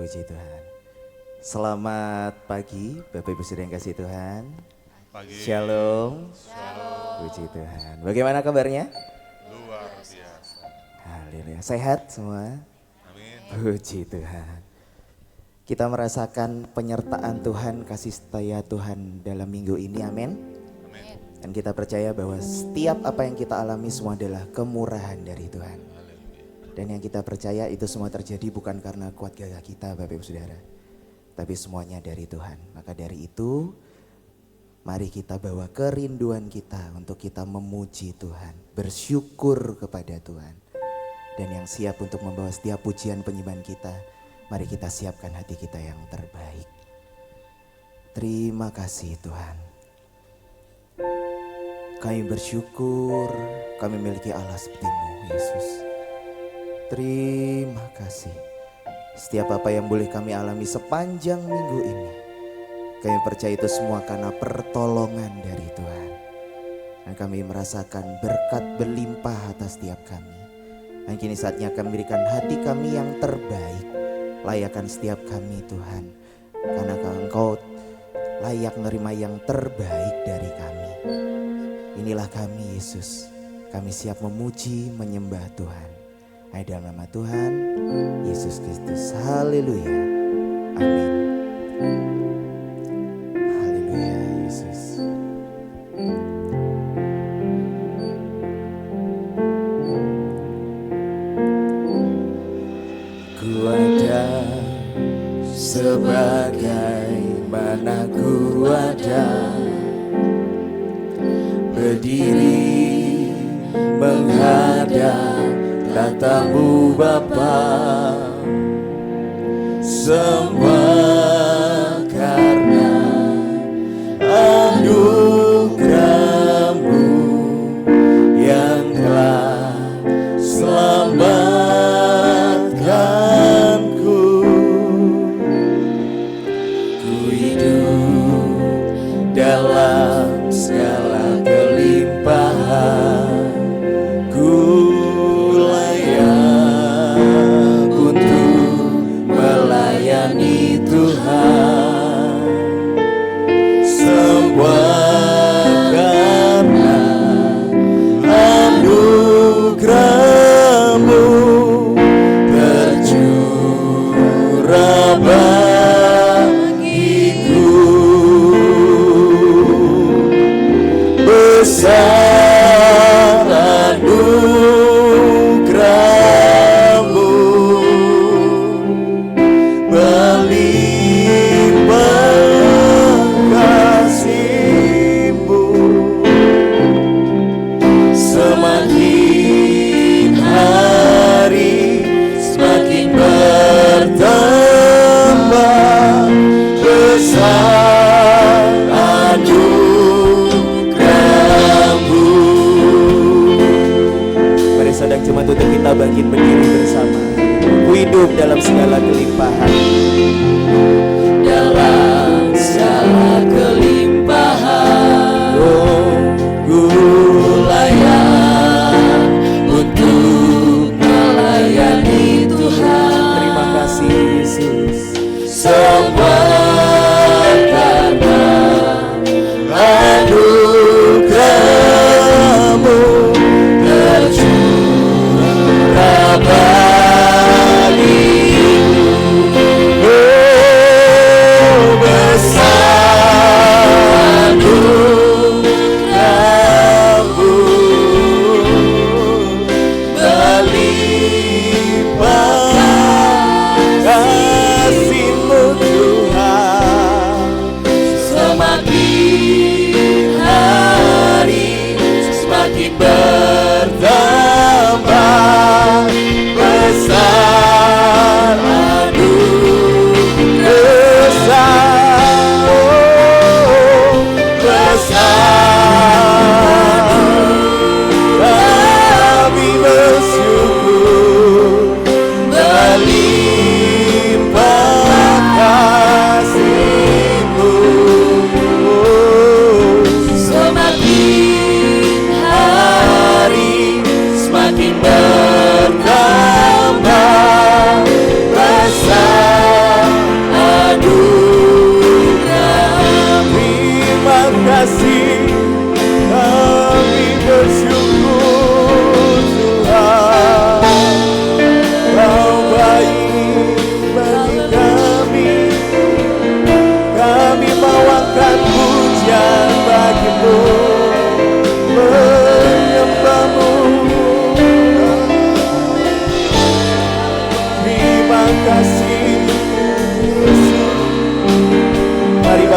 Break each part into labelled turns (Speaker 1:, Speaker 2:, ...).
Speaker 1: Puji Tuhan. Selamat pagi Bapak Ibu Saudara yang kasih Tuhan.
Speaker 2: Pagi.
Speaker 1: Shalom. Puji Tuhan. Bagaimana kabarnya?
Speaker 2: Luar biasa.
Speaker 1: Haleluya. Sehat semua?
Speaker 2: Amin.
Speaker 1: Puji Tuhan. Kita merasakan penyertaan Tuhan, kasih setia Tuhan dalam minggu ini. Amin.
Speaker 2: Amin.
Speaker 1: Dan kita percaya bahwa setiap apa yang kita alami semua adalah kemurahan dari Tuhan. Dan yang kita percaya itu semua terjadi bukan karena kuat gagah kita Bapak Ibu Saudara. Tapi semuanya dari Tuhan. Maka dari itu mari kita bawa kerinduan kita untuk kita memuji Tuhan. Bersyukur kepada Tuhan. Dan yang siap untuk membawa setiap pujian penyembahan kita. Mari kita siapkan hati kita yang terbaik. Terima kasih Tuhan. Kami bersyukur kami memiliki Allah seperti-Mu Yesus. Terima kasih. Setiap apa yang boleh kami alami sepanjang minggu ini, kami percaya itu semua karena pertolongan dari Tuhan. Dan kami merasakan berkat berlimpah atas setiap kami. Dan kini saatnya kami berikan hati kami yang terbaik. Layakkan setiap kami Tuhan. Karena Engkau layak menerima yang terbaik dari kami. Inilah kami Yesus. Kami siap memuji, menyembah Tuhan. Dalam nama Tuhan Yesus Kristus. Haleluya. Amin. Haleluya Yesus. Ku ada sebagaimana ku ada, berdiri menghadap tatamu Bapa, semua karena anugerah-Mu yang telah selamatkanku. Ku hidup dalam segala kelimpahan. Tuhan, semua karena anugerah-Mu tercurah bagiku. Besar anugerah-Mu, semakin hari semakin bertambah besar anugerah-Mu.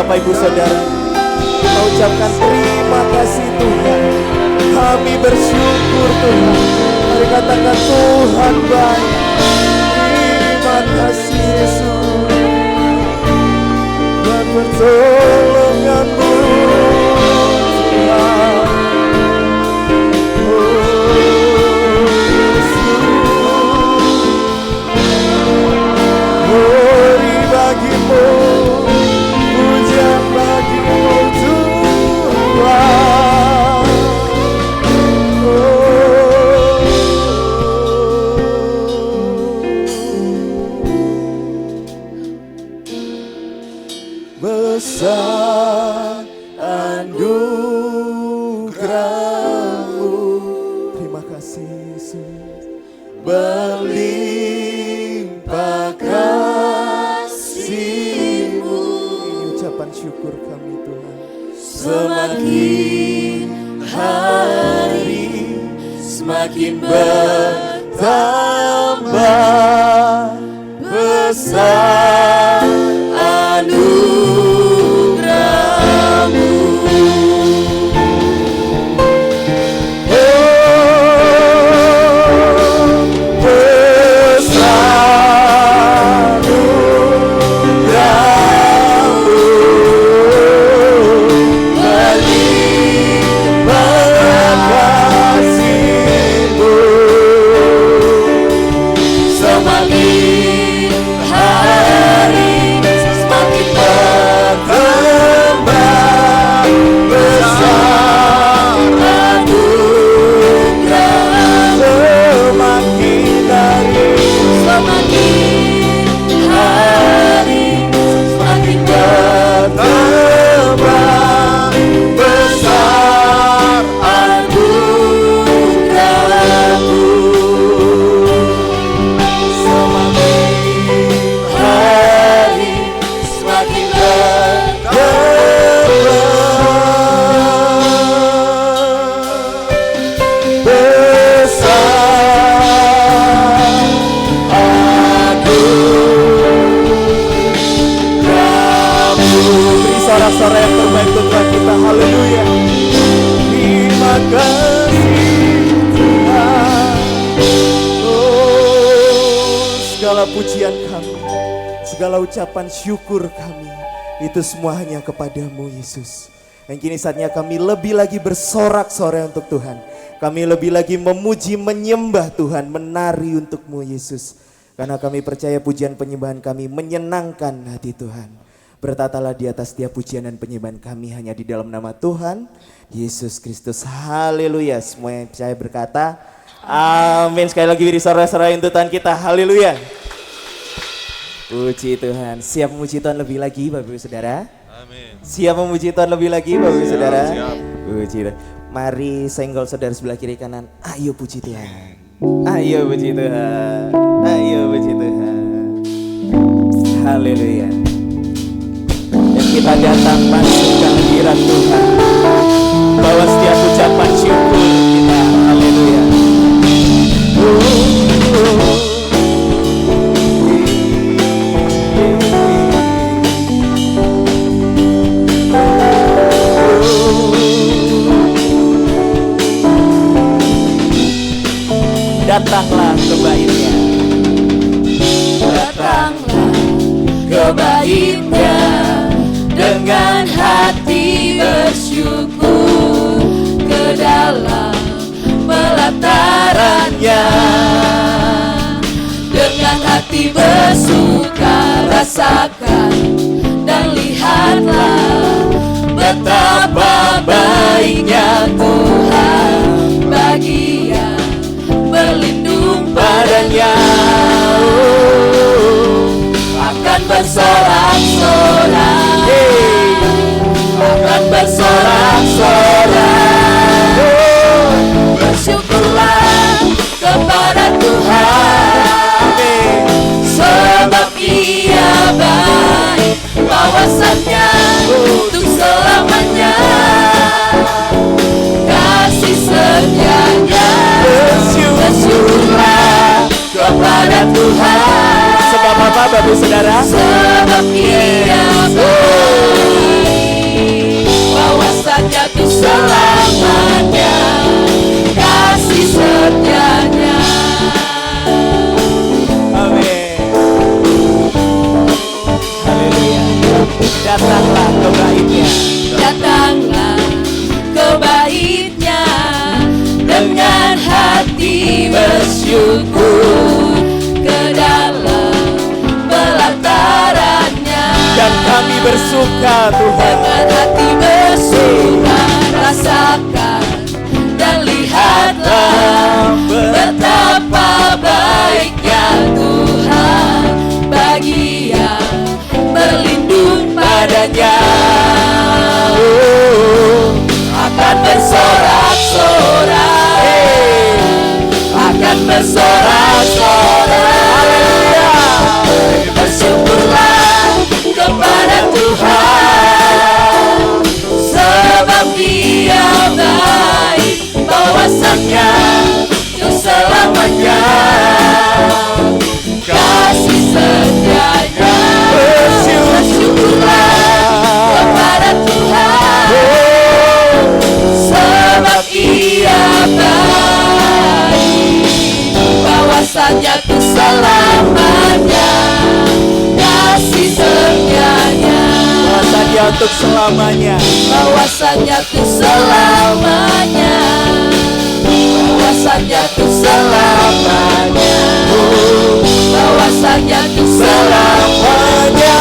Speaker 1: Bapak Ibu Saudara, kita ucapkan terima kasih Tuhan. Kami bersyukur Tuhan. Mari katakan Tuhan baik. Terima kasih Yesus. Dan pertolongan-Mu Tuhan. Glory bagimu, puja bagimu Tuhan. Besar anugerah-Mu, terima kasih Yesus. Berlimpah kasih-Mu, ini ucapan syukur kami Tuhan. Semakin hari semakin bertambah besar anugerah-Mu. Sorak-sorai yang terbaik untuk Tuhan kita, haleluya. Terima kasih Tuhan. Oh, segala pujian kami, segala ucapan syukur kami, itu semua hanya kepadamu Yesus. Dan kini saatnya kami lebih lagi bersorak-sorai untuk Tuhan. Kami lebih lagi memuji, menyembah Tuhan, menari untuk-Mu Yesus. Karena kami percaya pujian penyembahan kami menyenangkan hati Tuhan. Bertatalah di atas setiap pujian dan penyembahan kami hanya di dalam nama Tuhan Yesus Kristus. Haleluya. Semua yang percaya berkata amin. Sekali lagi beri sorak-sorai untuk Tuhan kita. Haleluya. Puji Tuhan. Siap memuji Tuhan lebih lagi Bapak Ibu Saudara?
Speaker 2: Amin.
Speaker 1: Siap memuji Tuhan lebih lagi Bapak Ibu Saudara?
Speaker 2: Siap.
Speaker 1: Puji Tuhan. Mari senggol saudara sebelah kiri kanan. Ayo puji Tuhan. Ayo puji Tuhan. Ayo puji Tuhan. Haleluya. Dan kita datang masuk ke hadirat Tuhan, bawa setiap ucapan syukur kita. Haleluya. Datanglah ke bait-Nya.
Speaker 3: Datanglah ke bait-Nya dengan hati bersyukur, ke dalam pelataran-Nya dengan hati bersuka. Rasakan dan lihatlah betapa baiknya Tuhan bagi yang berlindung padanya. Akan bersorak-sorai, akan bersorak-sorai. Bersyukurlah kepada Tuhan, sebab Ia baik, bawasannya untuk selamanya. Kasih setianya, bersyukurlah kepada Tuhan.
Speaker 1: Sebab apa Bapak Saudara?
Speaker 3: Sebab Ia baik, selamanya, kasih setianya.
Speaker 4: Amin. Haleluya. Datanglah ke baitnya.
Speaker 3: Datanglah ke baitnya dengan hati bersyukur, ke dalam pelatarannya
Speaker 4: Dan kami bersuka Tuhan.
Speaker 3: dengan hati bersuka. Rasakan dan lihatlah betapa baiknya Tuhan bagi yang berlindung padanya. Akan bersorak-sorak, akan bersorak-sorak. Bersyukurlah kepada Tuhan, sebab Dia baik, bawasannya untuk selamanya, kasih setianya. Bersyukurlah kepada Tuhan, sebab Ia baik, bawasannya untuk selamanya, kasih setianya.
Speaker 4: Bahwasannya untuk selamanya.
Speaker 3: Bawasannya untuk selamanya, bawasannya untuk selamanya, bawasannya untuk selamanya,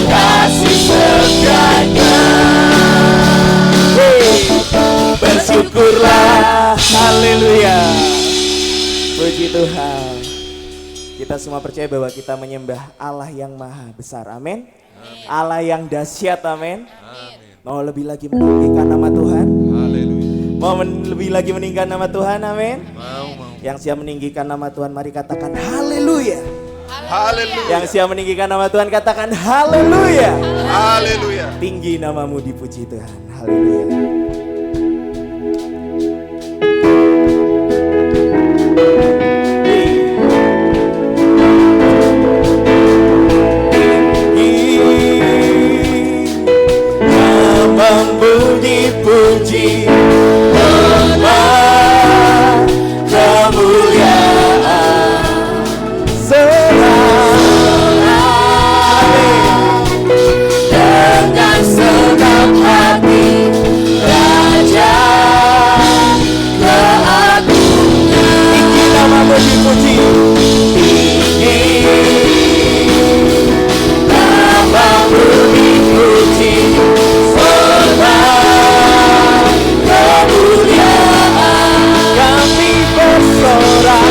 Speaker 3: kasih setianya.
Speaker 4: Bersyukurlah. Haleluya. Puji Tuhan. Kita semua percaya bahwa kita menyembah Allah yang maha besar. Amin. Allah yang dahsyat. Amin. Mau lebih lagi meninggikan nama Tuhan?
Speaker 2: Haleluya.
Speaker 4: Mau lebih lagi meninggikan nama Tuhan? Amin.
Speaker 2: Mau.
Speaker 4: Yang siap meninggikan nama Tuhan, mari katakan haleluya.
Speaker 2: Haleluya.
Speaker 4: Yang siap meninggikan nama Tuhan, katakan haleluya.
Speaker 2: Haleluya.
Speaker 4: Tinggi namamu dipuji Tuhan. Haleluya. Namamu dipuji, hormat kemuliaan
Speaker 3: Dengan segenap hati, Raja keagungan.
Speaker 4: tinggi namamu dipuji.
Speaker 3: Namamu dipuji, hormat kemuliaan.
Speaker 4: Kami bersorak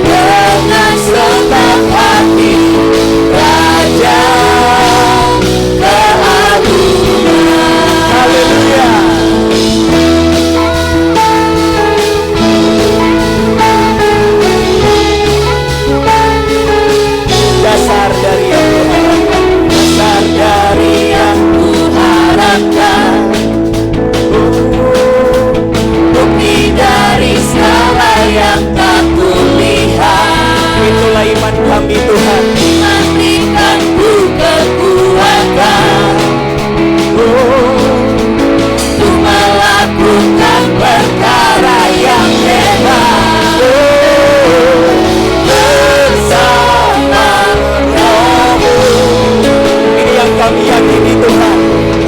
Speaker 3: Dengan segenap hati, Raja keagungan.
Speaker 4: haleluya. Dasar dari yang kuharapkan, dasar dari yang
Speaker 3: Kuharapkan bukti dari segala yang tak kulihat.
Speaker 4: itulah iman kami Tuhan.
Speaker 3: Memberikanku kekuatan untuk melakukan perkara yang hebat bersama kamu.
Speaker 4: Ini yang kami yakini Tuhan.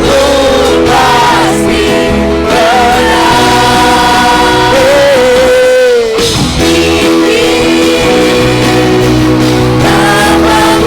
Speaker 3: Ku pasti menang. Namamu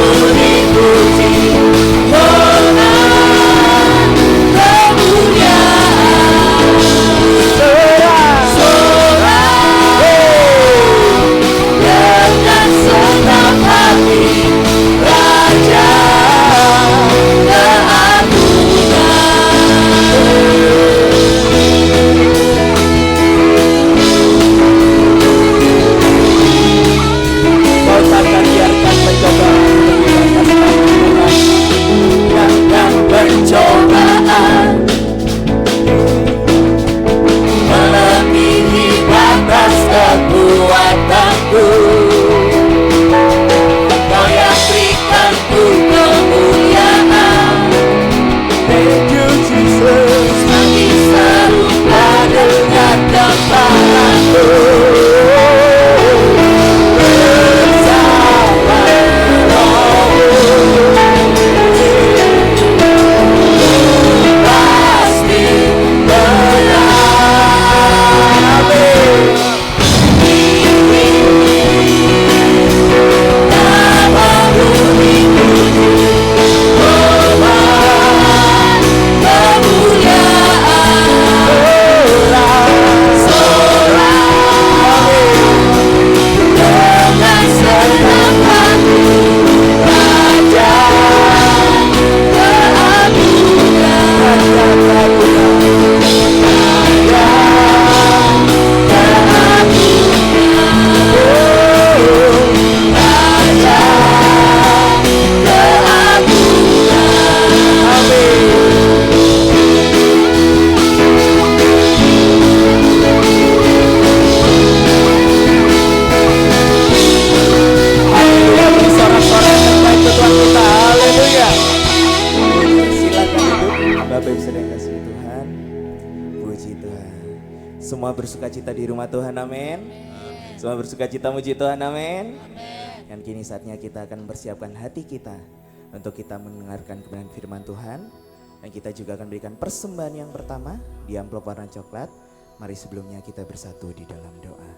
Speaker 4: semua bersuka cita di rumah Tuhan, amin. Semua bersuka cita muji Tuhan, amin. Dan kini saatnya kita akan mempersiapkan hati kita untuk kita mendengarkan kebenaran firman Tuhan. Dan kita juga akan berikan persembahan yang pertama di amplop warna coklat. Mari sebelumnya kita bersatu di dalam doa.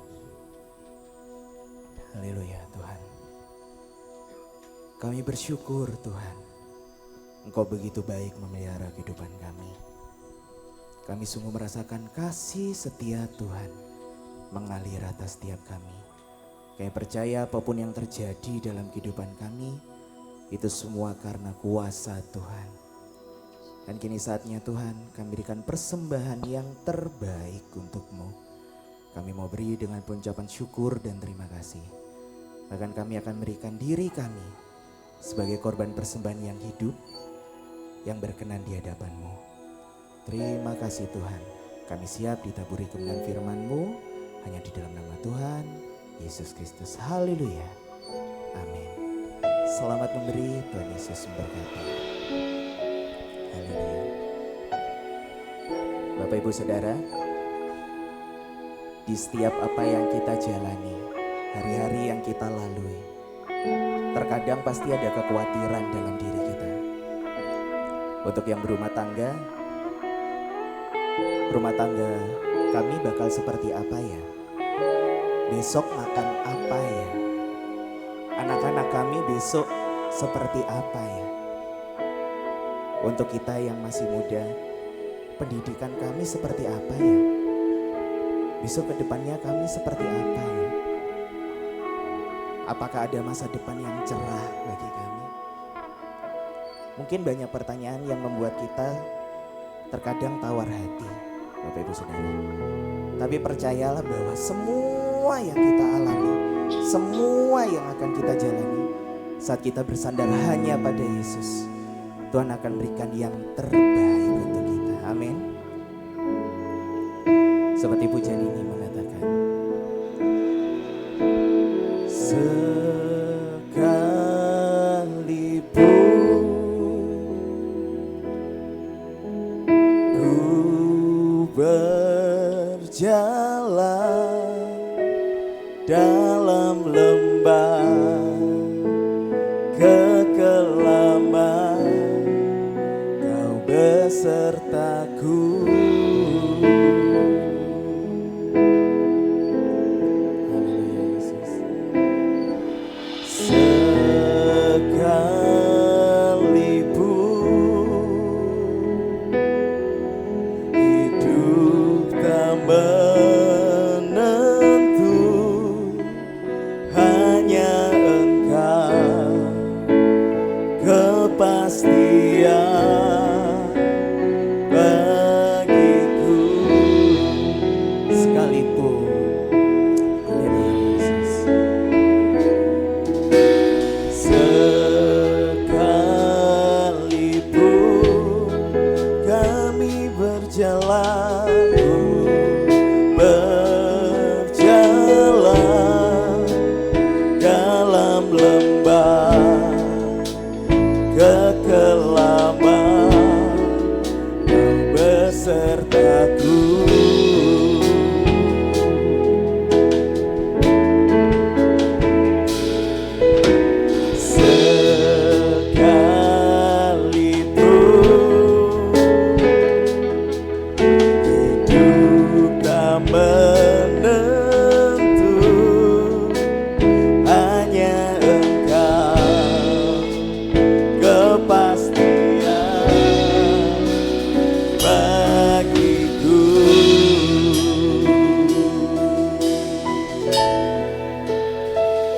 Speaker 4: Haleluya Tuhan. Kami bersyukur Tuhan, Engkau begitu baik memelihara kehidupan kami. Kami sungguh merasakan kasih setia Tuhan mengalir atas setiap kami. Kami percaya apapun yang terjadi dalam kehidupan kami, itu semua karena kuasa Tuhan. Dan kini saatnya Tuhan, kami berikan persembahan yang terbaik untuk-Mu. Kami mau beri dengan pengucapan syukur dan terima kasih. Bahkan kami akan memberikan diri kami sebagai korban persembahan yang hidup, yang berkenan di hadapan-Mu. Terima kasih Tuhan, kami siap ditaburi kebenaran firman-Mu hanya di dalam nama Tuhan Yesus Kristus. Haleluya. Amin. Selamat memberi, Tuhan Yesus memberkati. Haleluya. Bapak Ibu Saudara, di setiap apa yang kita jalani, hari-hari yang kita lalui, terkadang pasti ada kekhawatiran dalam diri kita. Untuk yang berumah tangga kami bakal seperti apa ya? Besok makan apa ya? Anak-anak kami besok seperti apa ya? Untuk kita yang masih muda, pendidikan kami seperti apa ya? Besok ke depannya kami seperti apa ya? Apakah ada masa depan yang cerah bagi kami? Mungkin banyak pertanyaan yang membuat kita terkadang tawar hati, Bapak Ibu Saudara. Tapi percayalah bahwa semua yang kita alami, semua yang akan kita jalani, saat kita bersandar hanya pada Yesus, Tuhan akan berikan yang terbaik untuk kita. Amin. Seperti pujian ini mengatakan, berjalan dalam lembah kekelaman, Kau besertaku. Haleluya Yesus.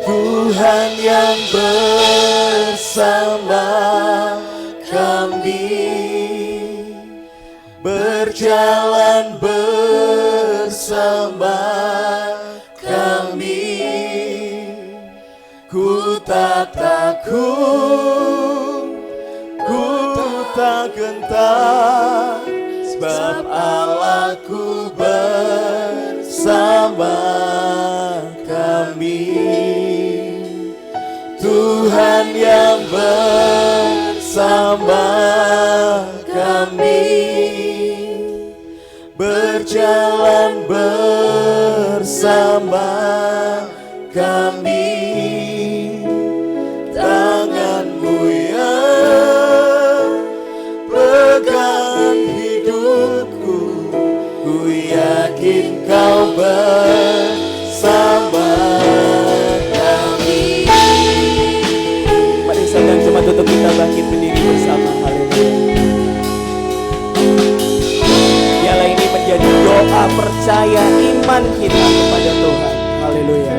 Speaker 4: Tuhan yang bersama kami, berjalan bersama kami. Ku tak takut, ku tak gentar, sebab Allahku bersama kami. Tuhan yang bersama kami,
Speaker 1: berjalan bersama kami. Tanganmu yang pegang hidupku, ku yakin kau bersama kami.
Speaker 4: Mari sedang jemaat untuk kita bangkit berdiri bersama. Haleluya. Biarlah ini menjadi doa percaya iman kita kepada Tuhan. Haleluya.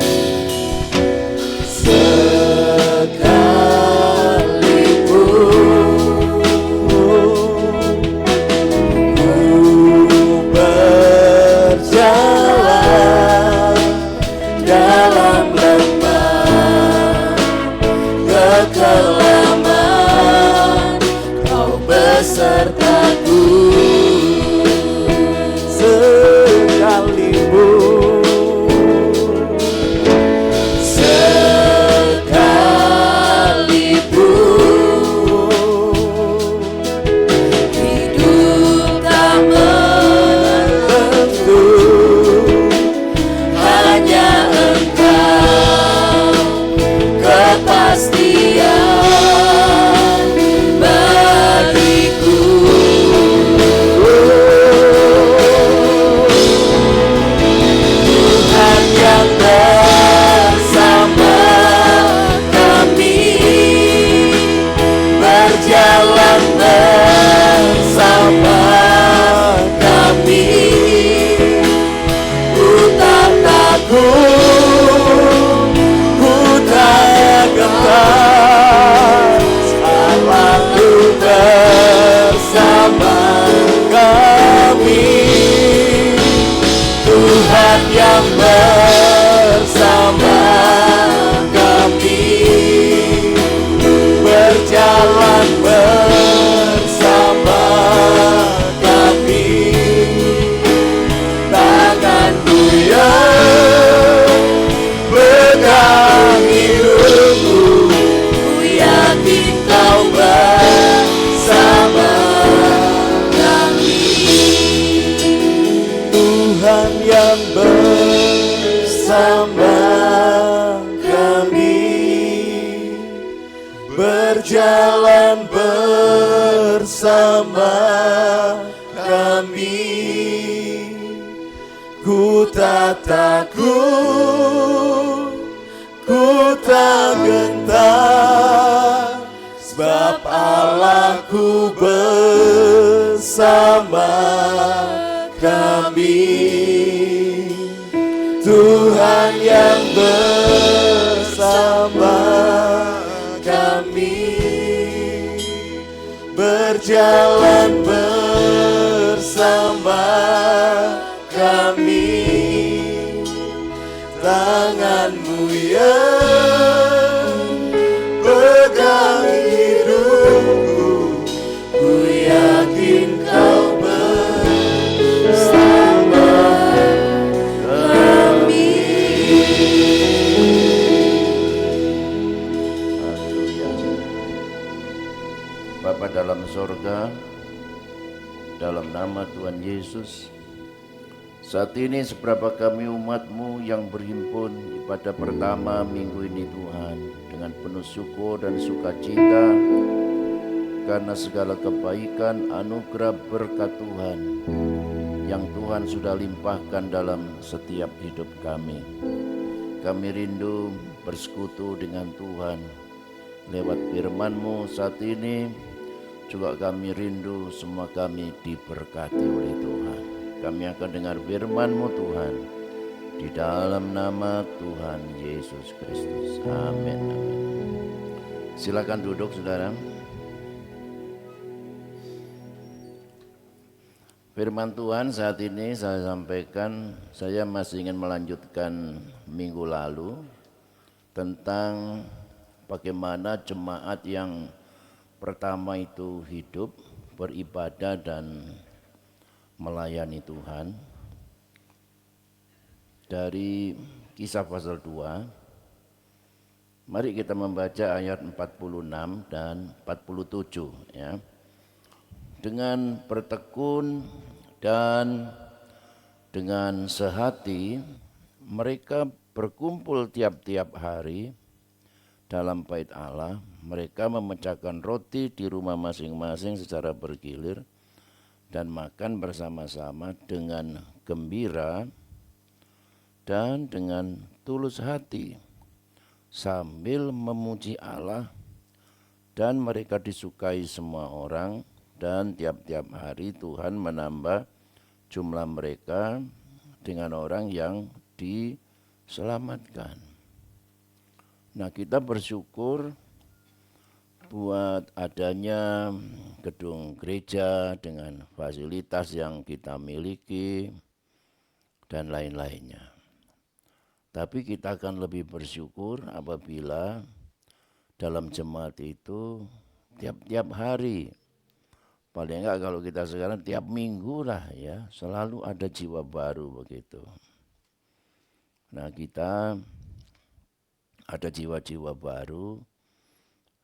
Speaker 1: Berjalan bersama kami, ku tak takut, ku tak gentar, sebab Allahku bersama kami. Tuhan yang bersama kami, berjalan bersama kami. Tanganmu yang pegang hidupku, ku yakin kau bersama kami.
Speaker 5: Bapa dalam sorga, dalam nama Tuhan Yesus, saat ini seberapa kami umat-Mu yang berhimpun pada pertama minggu ini Tuhan, dengan penuh syukur dan sukacita karena segala kebaikan, anugerah, berkat Tuhan yang Tuhan sudah limpahkan dalam setiap hidup kami. Kami rindu bersekutu dengan Tuhan lewat firman-Mu saat ini. Juga kami rindu semua kami diberkati oleh Tuhan. Kami akan dengar firman-Mu Tuhan, di dalam nama Tuhan Yesus Kristus. Amin. Silakan duduk saudara. Firman Tuhan saat ini saya sampaikan, saya masih ingin melanjutkan minggu lalu tentang bagaimana jemaat yang pertama itu hidup, beribadah dan melayani Tuhan. Dari Kisah pasal 2, mari kita membaca ayat 46 dan 47 ya. Dengan bertekun dan dengan sehati mereka berkumpul tiap-tiap hari dalam bait Allah. Mereka memecahkan roti di rumah masing-masing secara bergilir dan makan bersama-sama dengan gembira dan dengan tulus hati sambil memuji Allah, dan mereka disukai semua orang, dan tiap-tiap hari Tuhan menambah jumlah mereka dengan orang yang diselamatkan. Nah, kita bersyukur buat adanya gedung gereja dengan fasilitas yang kita miliki dan lain-lainnya. Tapi kita akan lebih bersyukur apabila dalam jemaat itu tiap-tiap hari, paling enggak kalau kita sekarang tiap minggu lah ya, selalu ada jiwa baru begitu. Nah, kita ada jiwa-jiwa baru,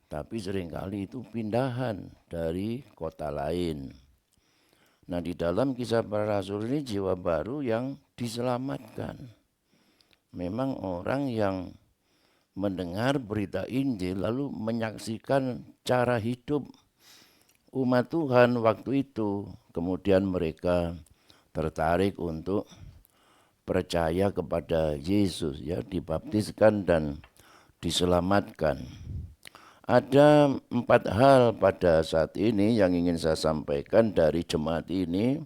Speaker 5: tapi seringkali itu pindahan dari kota lain. Nah, di dalam Kisah Para Rasul ini jiwa baru yang diselamatkan. Memang orang yang mendengar berita Injil lalu menyaksikan cara hidup umat Tuhan waktu itu. Kemudian mereka tertarik untuk percaya kepada Yesus, ya, dibaptiskan dan diselamatkan. Ada 4 hal pada saat ini yang ingin saya sampaikan dari jemaat ini.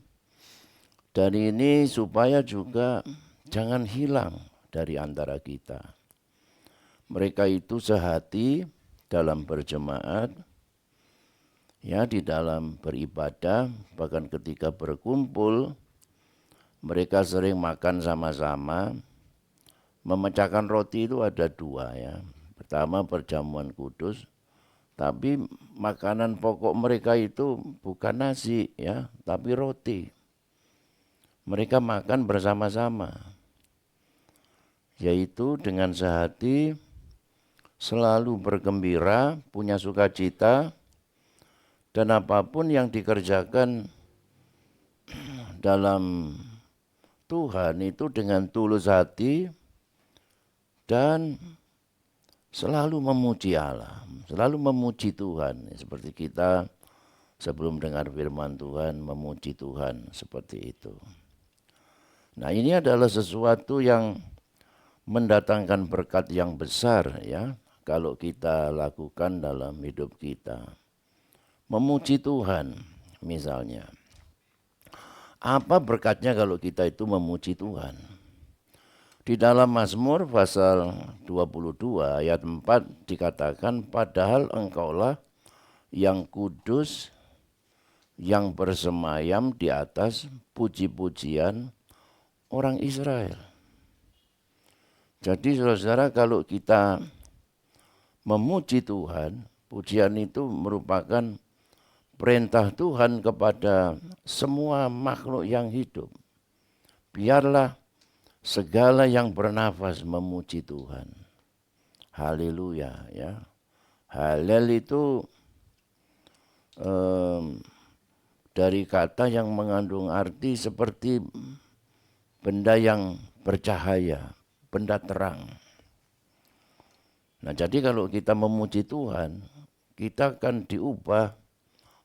Speaker 5: Dan ini supaya juga jangan hilang dari antara kita. Mereka itu sehati dalam berjemaat, ya, di dalam beribadah, bahkan ketika berkumpul, mereka sering makan sama-sama. Memecahkan roti itu ada 2 ya. Pertama perjamuan kudus, tapi makanan pokok mereka itu bukan nasi ya, tapi roti. Mereka makan bersama-sama, yaitu dengan sehati, selalu bergembira, punya sukacita, dan apapun yang dikerjakan dalam Tuhan itu dengan tulus hati dan selalu memuji Allah, selalu memuji Tuhan. Seperti kita sebelum dengar firman Tuhan, memuji Tuhan seperti itu. Nah, ini adalah sesuatu yang mendatangkan berkat yang besar ya, kalau kita lakukan dalam hidup kita. Memuji Tuhan misalnya. Apa berkatnya kalau kita itu memuji Tuhan? Di dalam Mazmur pasal 22 ayat 4 dikatakan, padahal engkaulah yang kudus, yang bersemayam di atas puji-pujian orang Israel. Jadi saudara-saudara, kalau kita memuji Tuhan, pujian itu merupakan perintah Tuhan kepada semua makhluk yang hidup. Biarlah segala yang bernafas memuji Tuhan. Haleluya ya. Halel itu dari kata yang mengandung arti seperti benda yang bercahaya, benda terang. Nah, jadi kalau kita memuji Tuhan, kita akan diubah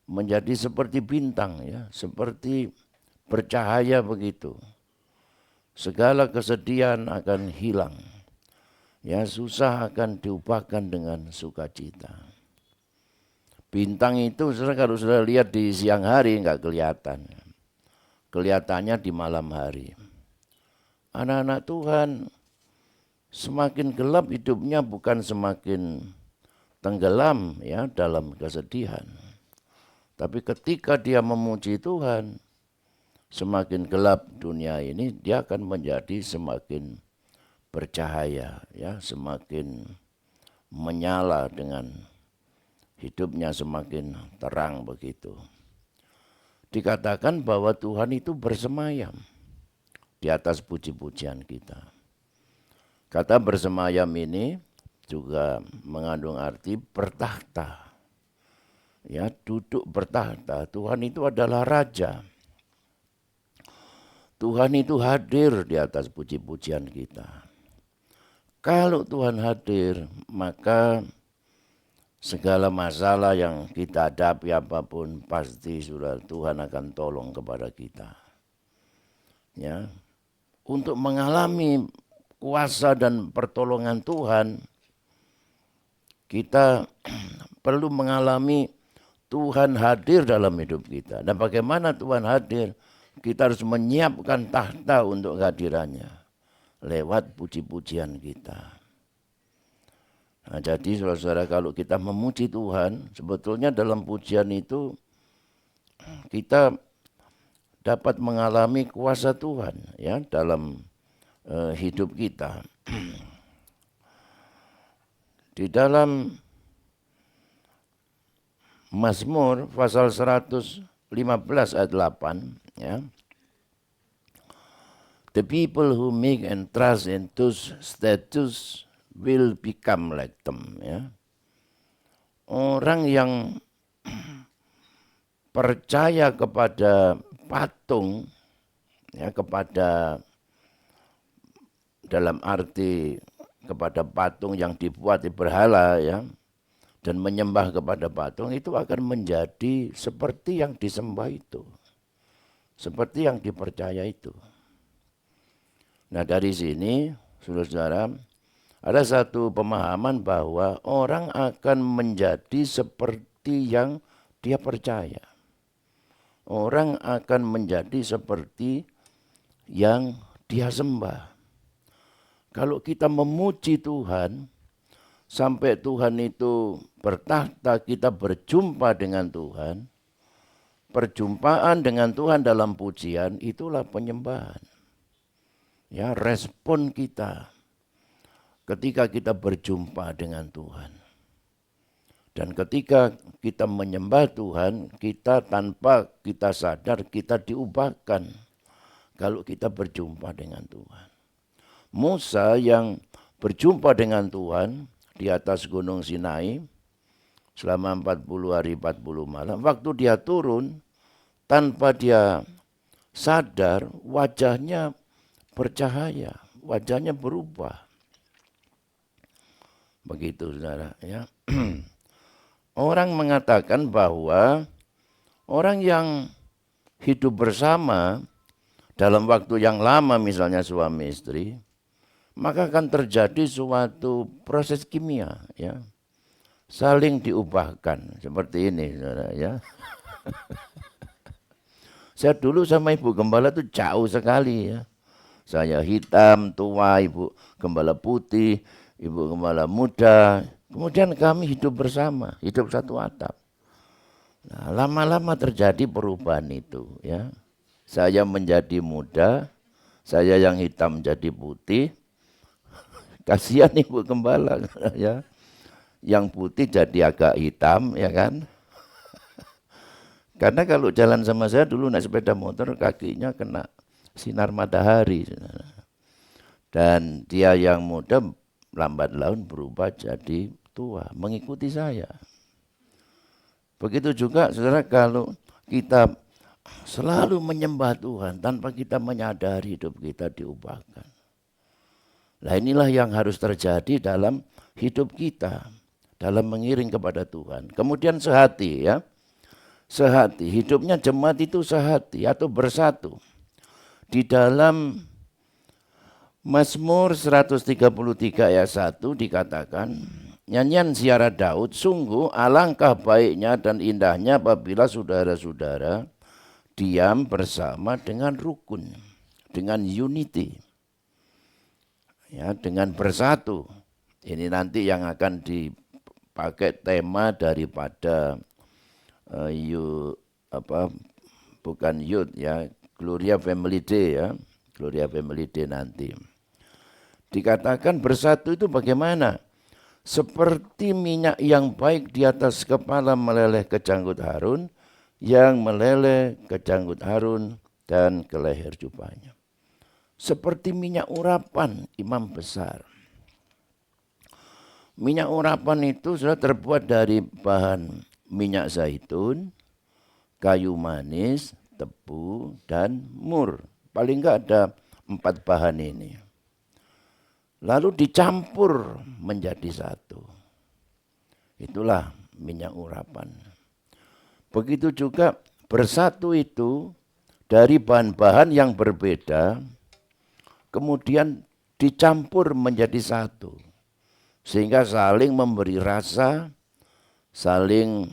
Speaker 5: menjadi seperti bintang ya, seperti bercahaya begitu. Segala kesedihan akan hilang. Ya, susah akan diubahkan dengan sukacita. Bintang itu kalau sudah lihat di siang hari enggak kelihatan. Kelihatannya di malam hari. Anak-anak Tuhan semakin gelap hidupnya, bukan semakin tenggelam ya dalam kesedihan. Tapi ketika dia memuji Tuhan, semakin gelap dunia ini, dia akan menjadi semakin bercahaya ya, semakin menyala dengan hidupnya semakin terang begitu. Dikatakan bahwa Tuhan itu bersemayam di atas puji-pujian kita. Kata bersemayam ini juga mengandung arti bertahta. Ya, duduk bertahta. Tuhan itu adalah raja. Tuhan itu hadir di atas puji-pujian kita. Kalau Tuhan hadir, maka segala masalah yang kita hadapi apapun pasti saudara Tuhan akan tolong kepada kita. Ya. Untuk mengalami kuasa dan pertolongan Tuhan, kita perlu mengalami Tuhan hadir dalam hidup kita. Dan bagaimana Tuhan hadir? Kita harus menyiapkan tahta untuk kehadirannya lewat puji-pujian kita. Nah, jadi saudara-saudara, kalau kita memuji Tuhan, sebetulnya dalam pujian itu kita dapat mengalami kuasa Tuhan ya dalam hidup kita. Di dalam Mazmur pasal 115 ayat 8 ya. The people who make and trust in those statutes will become like them ya. Orang yang percaya kepada patung ya, kepada dalam arti kepada patung yang dibuat di berhala ya, dan menyembah kepada patung itu akan menjadi seperti yang disembah itu, seperti yang dipercaya itu. Nah dari sini saudara-saudara ada satu pemahaman bahwa orang akan menjadi seperti yang dia percaya. Orang akan menjadi seperti yang dia sembah. Kalau kita memuji Tuhan, sampai Tuhan itu bertahta, kita berjumpa dengan Tuhan. Perjumpaan dengan Tuhan dalam pujian, itulah penyembahan. Ya, respon kita ketika kita berjumpa dengan Tuhan. Dan ketika kita menyembah Tuhan, kita tanpa kita sadar, kita diubahkan kalau kita berjumpa dengan Tuhan. Musa yang berjumpa dengan Tuhan di atas gunung Sinai selama 40 hari 40 malam. Waktu dia turun, tanpa dia sadar, wajahnya bercahaya, wajahnya berubah. Begitu saudara ya. Orang mengatakan bahwa orang yang hidup bersama dalam waktu yang lama, misalnya suami istri, maka akan terjadi suatu proses kimia ya, saling diubahkan seperti ini saudara ya. Saya dulu sama Ibu Gembala itu jauh sekali ya. Saya hitam, tua, Ibu Gembala putih, Ibu Gembala muda. Kemudian kami hidup bersama, hidup satu atap. Nah, lama-lama terjadi perubahan itu ya. Saya menjadi muda, saya yang hitam jadi putih. Kasihan Ibu Gembala ya. Yang putih jadi agak hitam ya kan. Karena kalau jalan sama saya dulu naik sepeda motor kakinya kena sinar matahari. Dan dia yang muda lambat laun berubah jadi tua, mengikuti saya. Begitu juga saudara, kalau kita selalu menyembah Tuhan tanpa kita menyadari hidup kita diubahkan. Nah inilah yang harus terjadi dalam hidup kita, dalam mengiring kepada Tuhan. Kemudian sehati ya, sehati, hidupnya jemaat itu sehati atau bersatu. Di dalam Mazmur 133 ayat 1 dikatakan, nyanyian ziarah Daud, sungguh alangkah baiknya dan indahnya apabila saudara-saudara diam bersama dengan rukun, dengan unity, ya, dengan bersatu. Ini nanti yang akan dipakai tema daripada bukan youth ya, Gloria Family Day ya, Gloria Family Day nanti. Dikatakan bersatu itu bagaimana? Seperti minyak yang baik di atas kepala meleleh ke janggut Harun, yang meleleh ke janggut Harun dan ke leher jubahnya. Seperti minyak urapan imam besar. Minyak urapan itu sudah terbuat dari bahan minyak zaitun, kayu manis, tebu, dan mur. paling enggak ada 4 bahan ini. Lalu dicampur menjadi satu. Itulah minyak urapan. Begitu juga bersatu itu dari bahan-bahan yang berbeda, kemudian dicampur menjadi satu. Sehingga saling memberi rasa, saling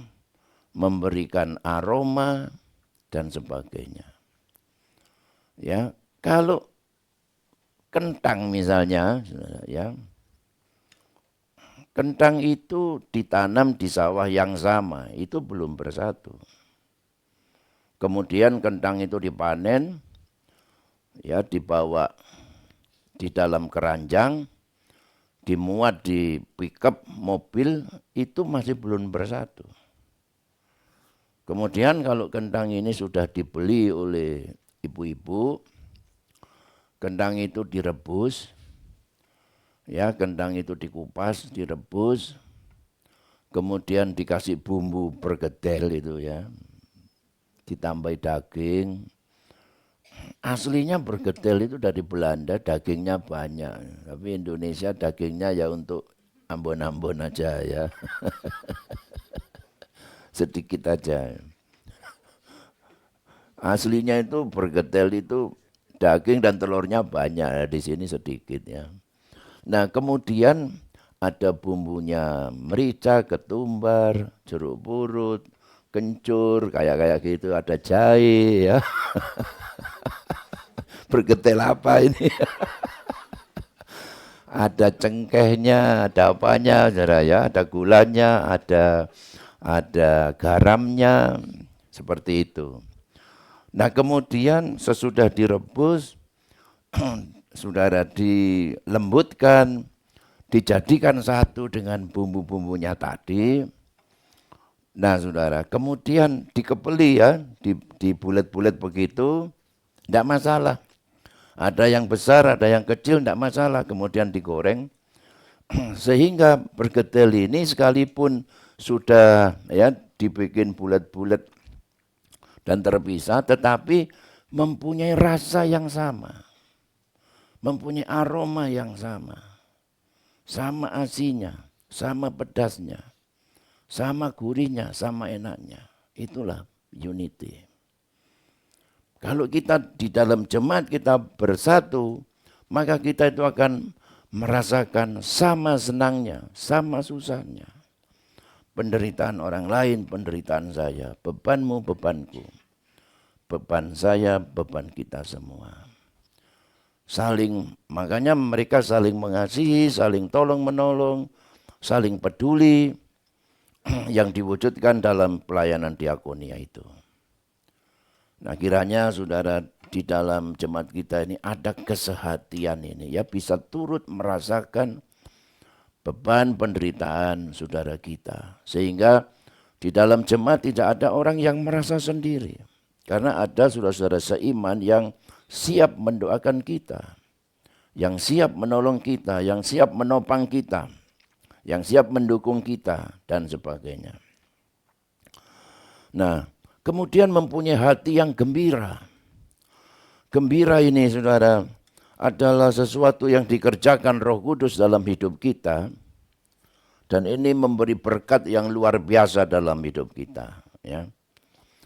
Speaker 5: memberikan aroma, dan sebagainya. Ya, kalau kentang misalnya, ya, kentang itu ditanam di sawah yang sama, itu belum bersatu. Kemudian kentang itu dipanen, ya, dibawa di dalam keranjang, dimuat di pickup mobil, itu masih belum bersatu. Kemudian kalau kentang ini sudah dibeli oleh ibu-ibu, kentang itu direbus, ya, kentang itu dikupas, direbus, kemudian dikasih bumbu bergedel itu, ya, ditambah daging. Aslinya bergedel itu dari Belanda, dagingnya banyak. Tapi Indonesia dagingnya ya untuk ambon-ambon aja, ya. Sedikit aja. Aslinya itu bergedel itu daging dan telurnya banyak, di sini sedikit, ya. Nah, kemudian ada bumbunya merica, ketumbar, jeruk purut, kencur, kayak gitu, ada jahe, ya. Bergedel apa ini? Ada cengkehnya, ada apanya, saudara, ya, ada gulanya, ada garamnya, seperti itu. Nah, kemudian sesudah direbus, saudara, dilembutkan, dijadikan satu dengan bumbu-bumbunya tadi. Nah, saudara, kemudian dikepeli, ya, di bulet-bulet begitu, tidak masalah. Ada yang besar, ada yang kecil, tidak masalah. Kemudian digoreng, sehingga bergedel ini sekalipun sudah, ya, dibikin bulat-bulat dan terpisah, tetapi mempunyai rasa yang sama, mempunyai aroma yang sama asinnya, sama pedasnya, sama gurihnya, sama enaknya. Itulah unity. Kalau kita di dalam jemaat kita bersatu, maka kita itu akan merasakan sama senangnya, sama susahnya. Penderitaan orang lain, penderitaan saya. Bebanmu, bebanku. Beban saya, beban kita semua. Makanya mereka saling mengasihi, saling tolong menolong, saling peduli, yang diwujudkan dalam pelayanan diakonia itu. Nah, kiranya saudara di dalam jemaat kita ini ada kesehatian ini, ya, bisa turut merasakan beban penderitaan saudara kita. Sehingga di dalam jemaat tidak ada orang yang merasa sendiri. Karena ada saudara-saudara seiman yang siap mendoakan kita, yang siap menolong kita, yang siap menopang kita, yang siap mendukung kita, dan sebagainya. Nah, kemudian mempunyai hati yang gembira. Gembira ini, saudara, adalah sesuatu yang dikerjakan Roh Kudus dalam hidup kita. Dan ini memberi berkat yang luar biasa dalam hidup kita. Ya.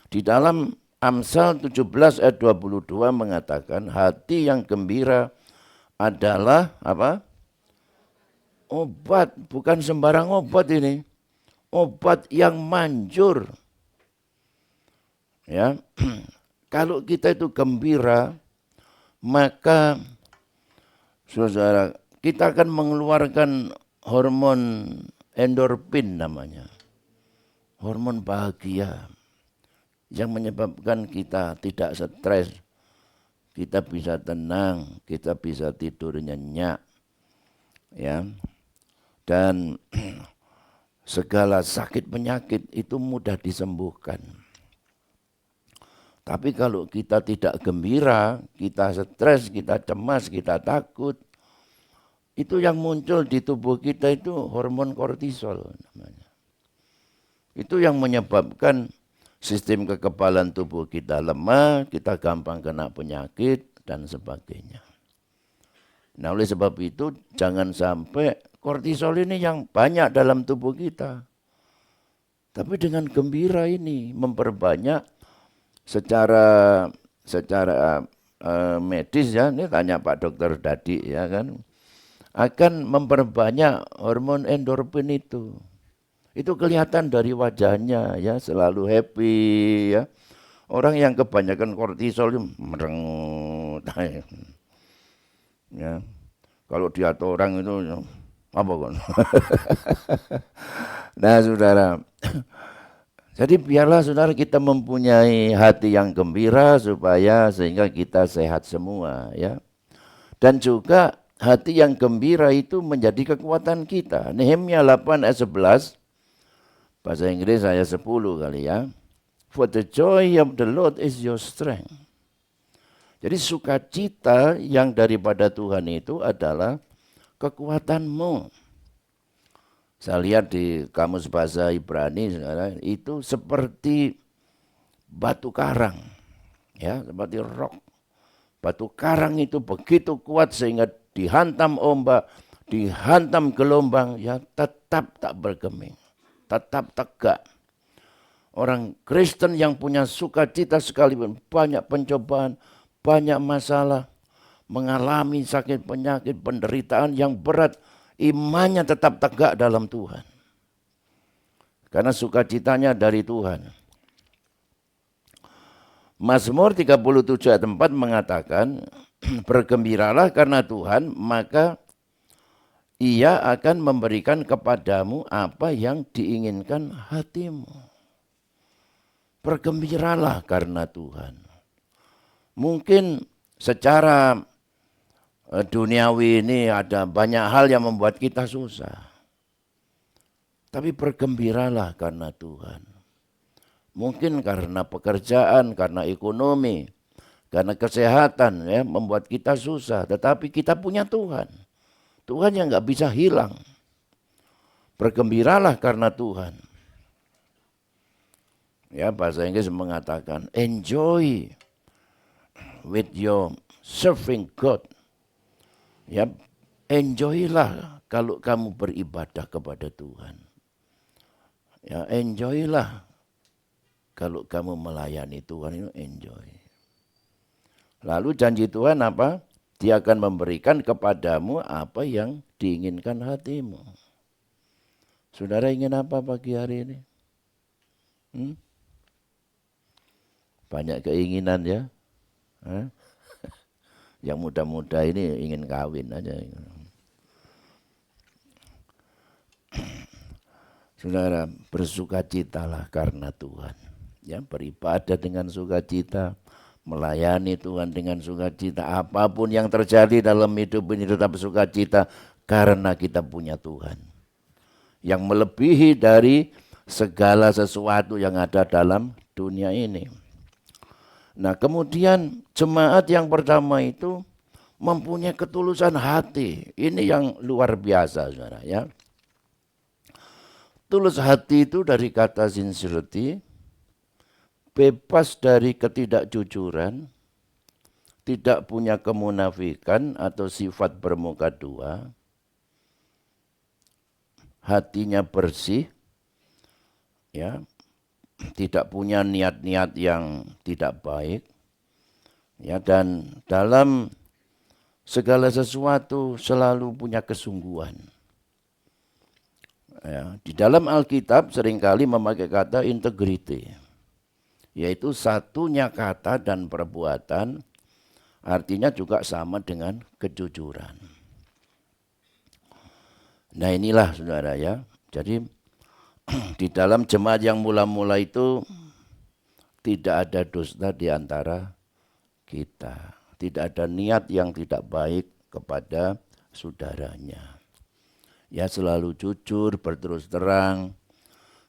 Speaker 5: Di dalam Amsal 17 ayat 22 mengatakan, hati yang gembira adalah apa? Obat, bukan sembarang obat ini. Obat yang manjur. Ya, kalau kita itu gembira, maka saudara, kita akan mengeluarkan hormon endorfin namanya. Hormon bahagia yang menyebabkan kita tidak stres. Kita bisa tenang, kita bisa tidur nyenyak. Ya. Dan segala sakit penyakit itu mudah disembuhkan. Tapi kalau kita tidak gembira, kita stres, kita cemas, kita takut, itu yang muncul di tubuh kita itu hormon kortisol namanya. Itu yang menyebabkan sistem kekebalan tubuh kita lemah, kita gampang kena penyakit, dan sebagainya. Nah, oleh sebab itu jangan sampai kortisol ini yang banyak dalam tubuh kita. Tapi dengan gembira ini memperbanyak secara medis ya, ini tanya Pak Dokter Dadi ya kan, akan memperbanyak hormon endorfin itu. Itu kelihatan dari wajahnya ya, selalu happy ya. Orang yang kebanyakan kortisol merengut. Ya. Kalau dia orang itu apa kan? Nah, saudara. Jadi biarlah saudara kita mempunyai hati yang gembira supaya sehingga kita sehat semua ya. Dan juga hati yang gembira itu menjadi kekuatan kita. Nehemia 8 ayat 11. Bahasa Inggris saya 10 kali ya. For the joy of the Lord is your strength. Jadi sukacita yang daripada Tuhan itu adalah kekuatanmu. Saya lihat di kamus bahasa Ibrani itu seperti batu karang. Ya, seperti rock. Batu karang itu begitu kuat sehingga dihantam ombak, dihantam gelombang, ya tetap tak bergeming. Tetap tegak. Orang Kristen yang punya sukacita sekalipun banyak pencobaan, banyak masalah, mengalami sakit penyakit, penderitaan yang berat, imannya tetap tegak dalam Tuhan. Karena sukacitanya dari Tuhan. Mazmur 37 ayat 4 mengatakan, bergembiralah karena Tuhan, maka Ia akan memberikan kepadamu apa yang diinginkan hatimu. Bergembiralah karena Tuhan. Mungkin secara duniawi ini ada banyak hal yang membuat kita susah. Tapi bergembiralah karena Tuhan. Mungkin karena pekerjaan, karena ekonomi, karena kesehatan ya membuat kita susah. Tetapi kita punya Tuhan. Tuhan yang nggak bisa hilang. Bergembiralah karena Tuhan. Ya, bahasa Inggris mengatakan enjoy with your serving God. Ya, enjoylah kalau kamu beribadah kepada Tuhan. Ya, enjoylah kalau kamu melayani Tuhan, itu enjoy. Lalu janji Tuhan apa? Dia akan memberikan kepadamu apa yang diinginkan hatimu. Saudara ingin apa pagi hari ini? Banyak keinginan ya. Yang muda-muda ini ingin kawin aja. Saudara, bersukacitalah karena Tuhan. Ya, beribadah dengan sukacita, melayani Tuhan dengan sukacita. Apapun yang terjadi dalam hidup ini tetap sukacita karena kita punya Tuhan. Yang melebihi dari segala sesuatu yang ada dalam dunia ini. Nah, kemudian jemaat yang pertama itu mempunyai ketulusan hati. Ini yang luar biasa, saudara ya. Tulus hati itu dari kata sincerity, bebas dari ketidakjujuran, tidak punya kemunafikan atau sifat bermuka dua, hatinya bersih, ya, tidak punya niat-niat yang tidak baik, ya, dan dalam segala sesuatu selalu punya kesungguhan. Ya, di dalam Alkitab seringkali memakai kata integrity, yaitu satunya kata dan perbuatan, artinya juga sama dengan kejujuran. Nah, inilah saudara ya, jadi di dalam jemaat yang mula-mula itu tidak ada dusta di antara kita. Tidak ada niat yang tidak baik kepada saudaranya. Ya, selalu jujur, berterus terang,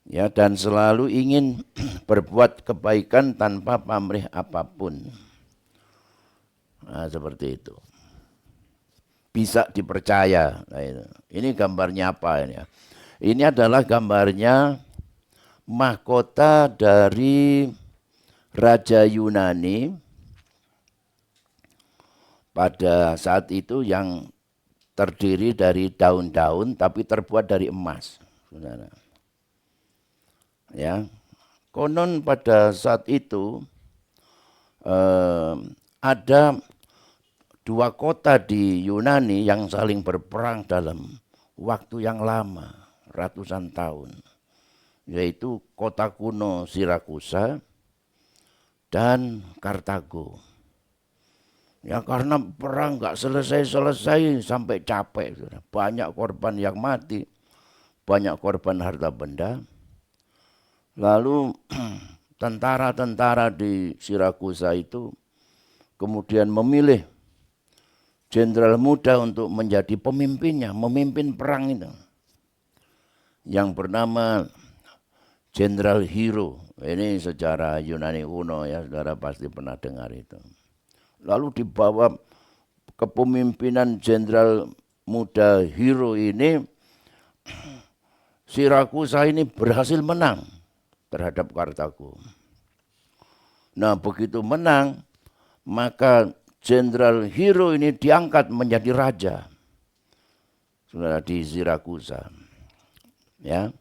Speaker 5: ya, dan selalu ingin berbuat kebaikan tanpa pamrih apapun. Nah, seperti itu. Bisa dipercaya. Nah, ini gambarnya apa ini ya? Ini adalah gambarnya mahkota dari Raja Yunani pada saat itu yang terdiri dari daun-daun tapi terbuat dari emas, saudara. Ya, konon pada saat itu ada dua kota di Yunani yang saling berperang dalam waktu yang lama, ratusan tahun, yaitu kota kuno Sirakusa dan Kartago. Ya, karena perang nggak selesai-selesai sampai capek, banyak korban yang mati, banyak korban harta benda. Lalu tentara-tentara di Sirakusa itu kemudian memilih jenderal muda untuk menjadi pemimpinnya, memimpin perang itu, yang bernama Jenderal Hero. Ini sejarah Yunani kuno ya, saudara pasti pernah dengar itu. Lalu di bawah kepemimpinan jenderal muda Hero ini, Sirakusa ini berhasil menang terhadap Kartago. Nah, begitu menang, maka jenderal Hero ini diangkat menjadi raja, saudara, di Sirakusa. Ya,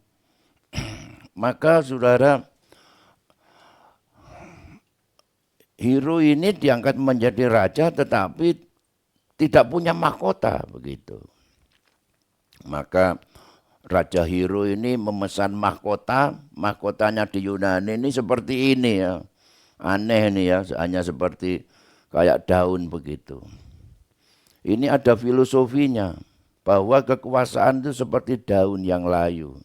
Speaker 5: maka saudara, Hero ini diangkat menjadi raja tetapi tidak punya mahkota begitu. Maka Raja Hero ini memesan mahkota, mahkotanya di Yunani ini seperti ini ya. Aneh nih ya, hanya seperti kayak daun begitu. Ini ada filosofinya bahwa kekuasaan itu seperti daun yang layu,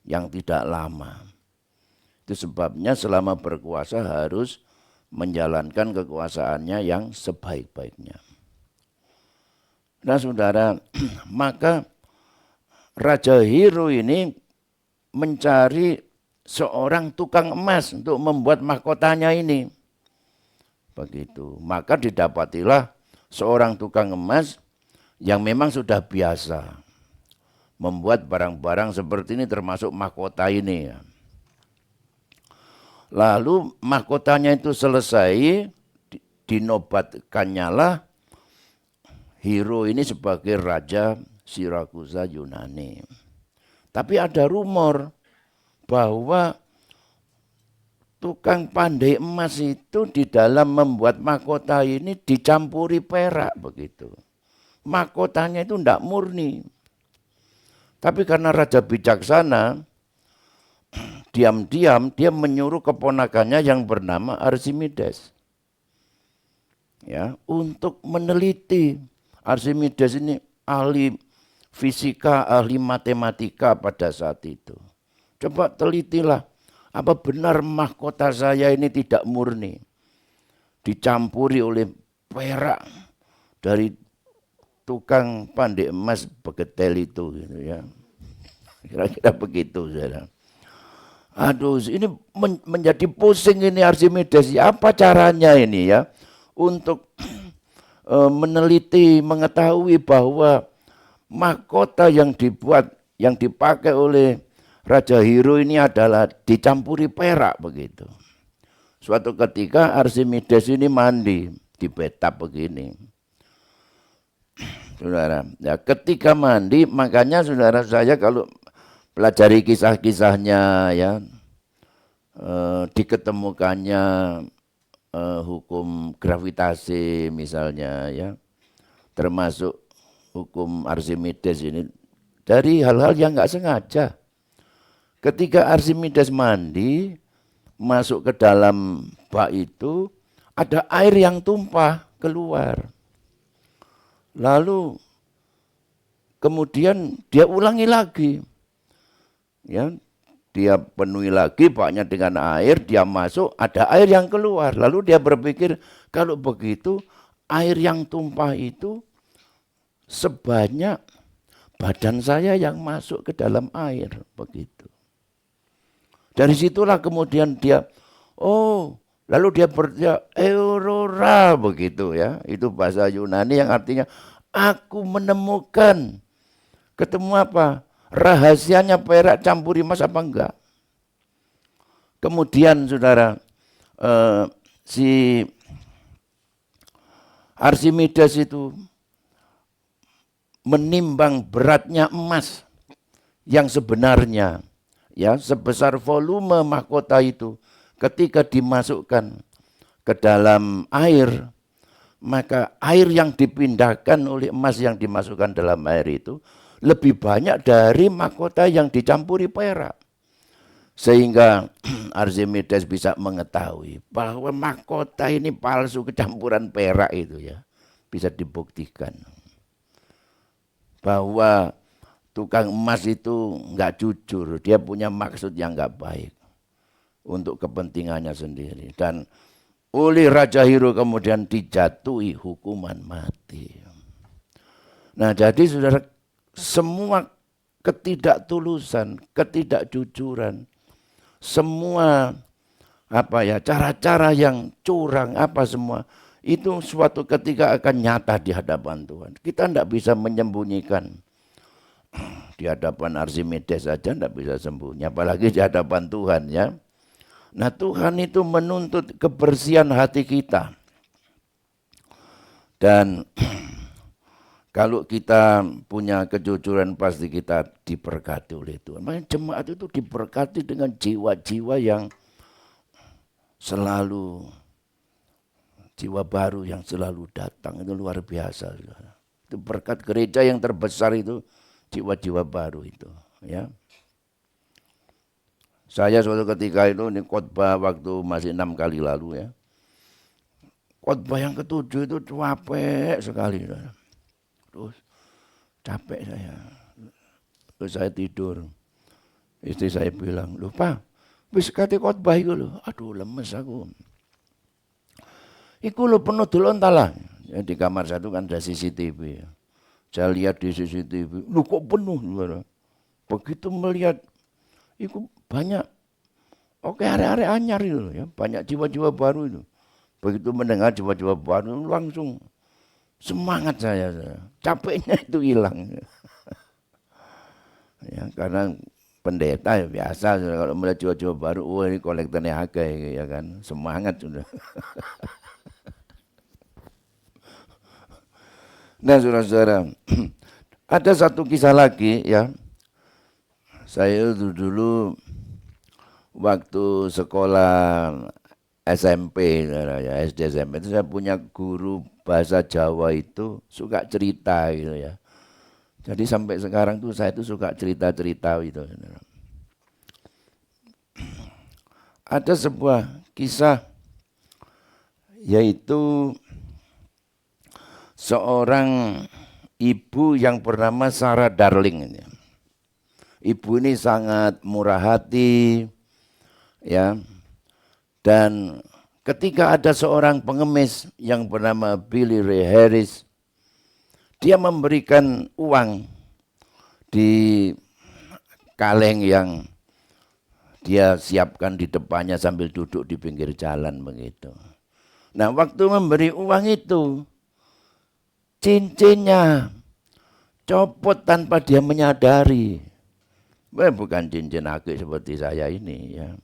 Speaker 5: yang tidak lama. Itu sebabnya selama berkuasa harus menjalankan kekuasaannya yang sebaik-baiknya. Nah saudara, maka Raja Hero ini mencari seorang tukang emas untuk membuat mahkotanya ini. Begitu. Maka didapatilah seorang tukang emas yang memang sudah biasa membuat barang-barang seperti ini, termasuk mahkota ini. Lalu mahkotanya itu selesai, dinobatkannya lah Hero ini sebagai Raja Sirakusa Yunani. Tapi ada rumor bahwa tukang pandai emas itu di dalam membuat mahkota ini dicampuri perak begitu. Mahkotanya itu tidak murni. Tapi karena raja bijaksana, diam-diam dia menyuruh keponakannya yang bernama Archimedes, ya, untuk meneliti. Archimedes ini ahli fisika, ahli matematika pada saat itu. Coba telitilah, apa benar mahkota saya ini tidak murni, dicampuri oleh perak dari tukang pandai emas begetel itu, gitu ya. Kira-kira begitu, saudara. Aduh, ini menjadi pusing ini Archimedes. Apa caranya ini ya untuk meneliti, mengetahui bahwa mahkota yang dibuat, yang dipakai oleh Raja Hero ini adalah dicampuri perak begitu. Suatu ketika Archimedes ini mandi di bathtub begini. Saudara, ya ketika mandi, makanya saudara saya kalau pelajari kisah-kisahnya ya, diketemukannya hukum gravitasi misalnya ya, termasuk hukum Archimedes ini dari hal-hal yang nggak sengaja. Ketika Archimedes mandi, masuk ke dalam bak itu, ada air yang tumpah keluar. Lalu kemudian dia ulangi lagi. Ya, dia penuhi lagi baknya dengan air, dia masuk, ada air yang keluar. Lalu dia berpikir, kalau begitu air yang tumpah itu sebanyak badan saya yang masuk ke dalam air, begitu. Dari situlah kemudian dia, lalu dia berkata, Aurora, begitu ya. Itu bahasa Yunani yang artinya, aku menemukan. Ketemu apa? Rahasianya perak campuri emas apa enggak. Kemudian saudara, si Archimedes itu menimbang beratnya emas yang sebenarnya, ya, sebesar volume mahkota itu ketika dimasukkan ke dalam air, maka air yang dipindahkan oleh emas yang dimasukkan dalam air itu lebih banyak dari mahkota yang dicampuri perak. Sehingga Archimedes bisa mengetahui bahwa mahkota ini palsu kecampuran perak itu, ya. Bisa dibuktikan bahwa tukang emas itu enggak jujur, dia punya maksud yang enggak baik untuk kepentingannya sendiri. Dan oleh Raja Hero kemudian dijatuhi hukuman mati. Nah, jadi saudara, semua ketidaktulusan, ketidakjujuran, semua cara-cara yang curang semua itu suatu ketika akan nyata di hadapan Tuhan. Kita tidak bisa menyembunyikan. Di hadapan Archimedes saja tidak bisa sembunyi, apalagi di hadapan Tuhan, ya. Nah, Tuhan itu menuntut kebersihan hati kita. Dan kalau kita punya kejujuran pasti kita diberkati oleh Tuhan. Makanya jemaat itu diberkati dengan jiwa-jiwa yang selalu, jiwa baru yang selalu datang. Itu luar biasa. Itu berkat gereja yang terbesar itu jiwa-jiwa baru itu, ya. Saya suatu ketika itu khotbah waktu masih 6 kali lalu, ya. Khotbah yang ke-7 itu capek sekali. Terus capek saya. Terus saya tidur. Istri saya bilang, "Loh Pak, wis kate khotbah iku lho." Aduh, lemes aku. Iku lho penuh delon talah. Ya, di kamar saya itu kan ada CCTV. Saya lihat di CCTV, lu kok penuh. Begitu melihat, itu banyak. Oke, hari-hari anyar itu, ya, banyak jiwa-jiwa baru itu. Begitu mendengar jiwa-jiwa baru, langsung semangat saya. Capeknya itu hilang. Ya, karena pendeta ya biasa, kalau melihat jiwa-jiwa baru, wah ini kolektornya akeh, ya kan, semangat sudah. Nah, saudara-saudara, ada satu kisah lagi, ya. Saya dulu waktu sekolah SMP, ya, SD SMP itu saya punya guru bahasa Jawa itu suka cerita gitu, ya. Jadi sampai sekarang tuh saya tuh suka cerita-cerita gitu. Ada sebuah kisah yaitu seorang ibu yang bernama Sarah Darling. Ibu ini sangat murah hati, ya. Dan ketika ada seorang pengemis yang bernama Billy Ray Harris, dia memberikan uang di kaleng yang dia siapkan di depannya sambil duduk di pinggir jalan begitu. Nah, waktu memberi uang itu, cincinnya copot tanpa dia menyadari. Bukan cincin akik seperti saya ini, ya.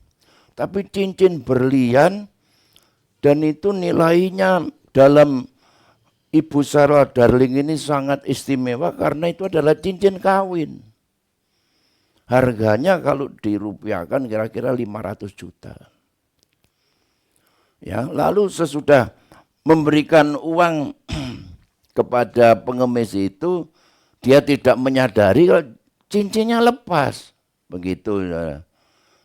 Speaker 5: Tapi cincin berlian, dan itu nilainya dalam Ibu Sarah Darling ini sangat istimewa karena itu adalah cincin kawin. Harganya kalau dirupiahkan kira-kira 500 juta. Ya, lalu sesudah memberikan uang kepada pengemis itu, dia tidak menyadari kalau cincinnya lepas. Begitu. Ya.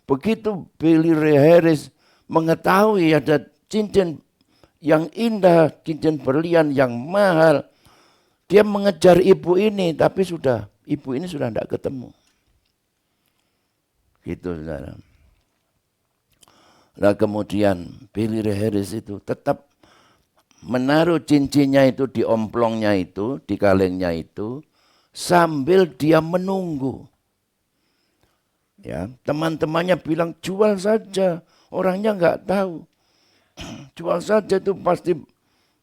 Speaker 5: Begitu Billy Ray Harris mengetahui ada cincin yang indah, cincin berlian yang mahal, dia mengejar ibu ini, tapi ibu ini sudah tidak ketemu. Gitu, saudara. Nah, kemudian Billy Ray Harris itu tetap menaruh cincinnya itu di omplongnya itu, di kalengnya itu, sambil dia menunggu. Ya, teman-temannya bilang jual saja, orangnya enggak tahu. Jual saja itu pasti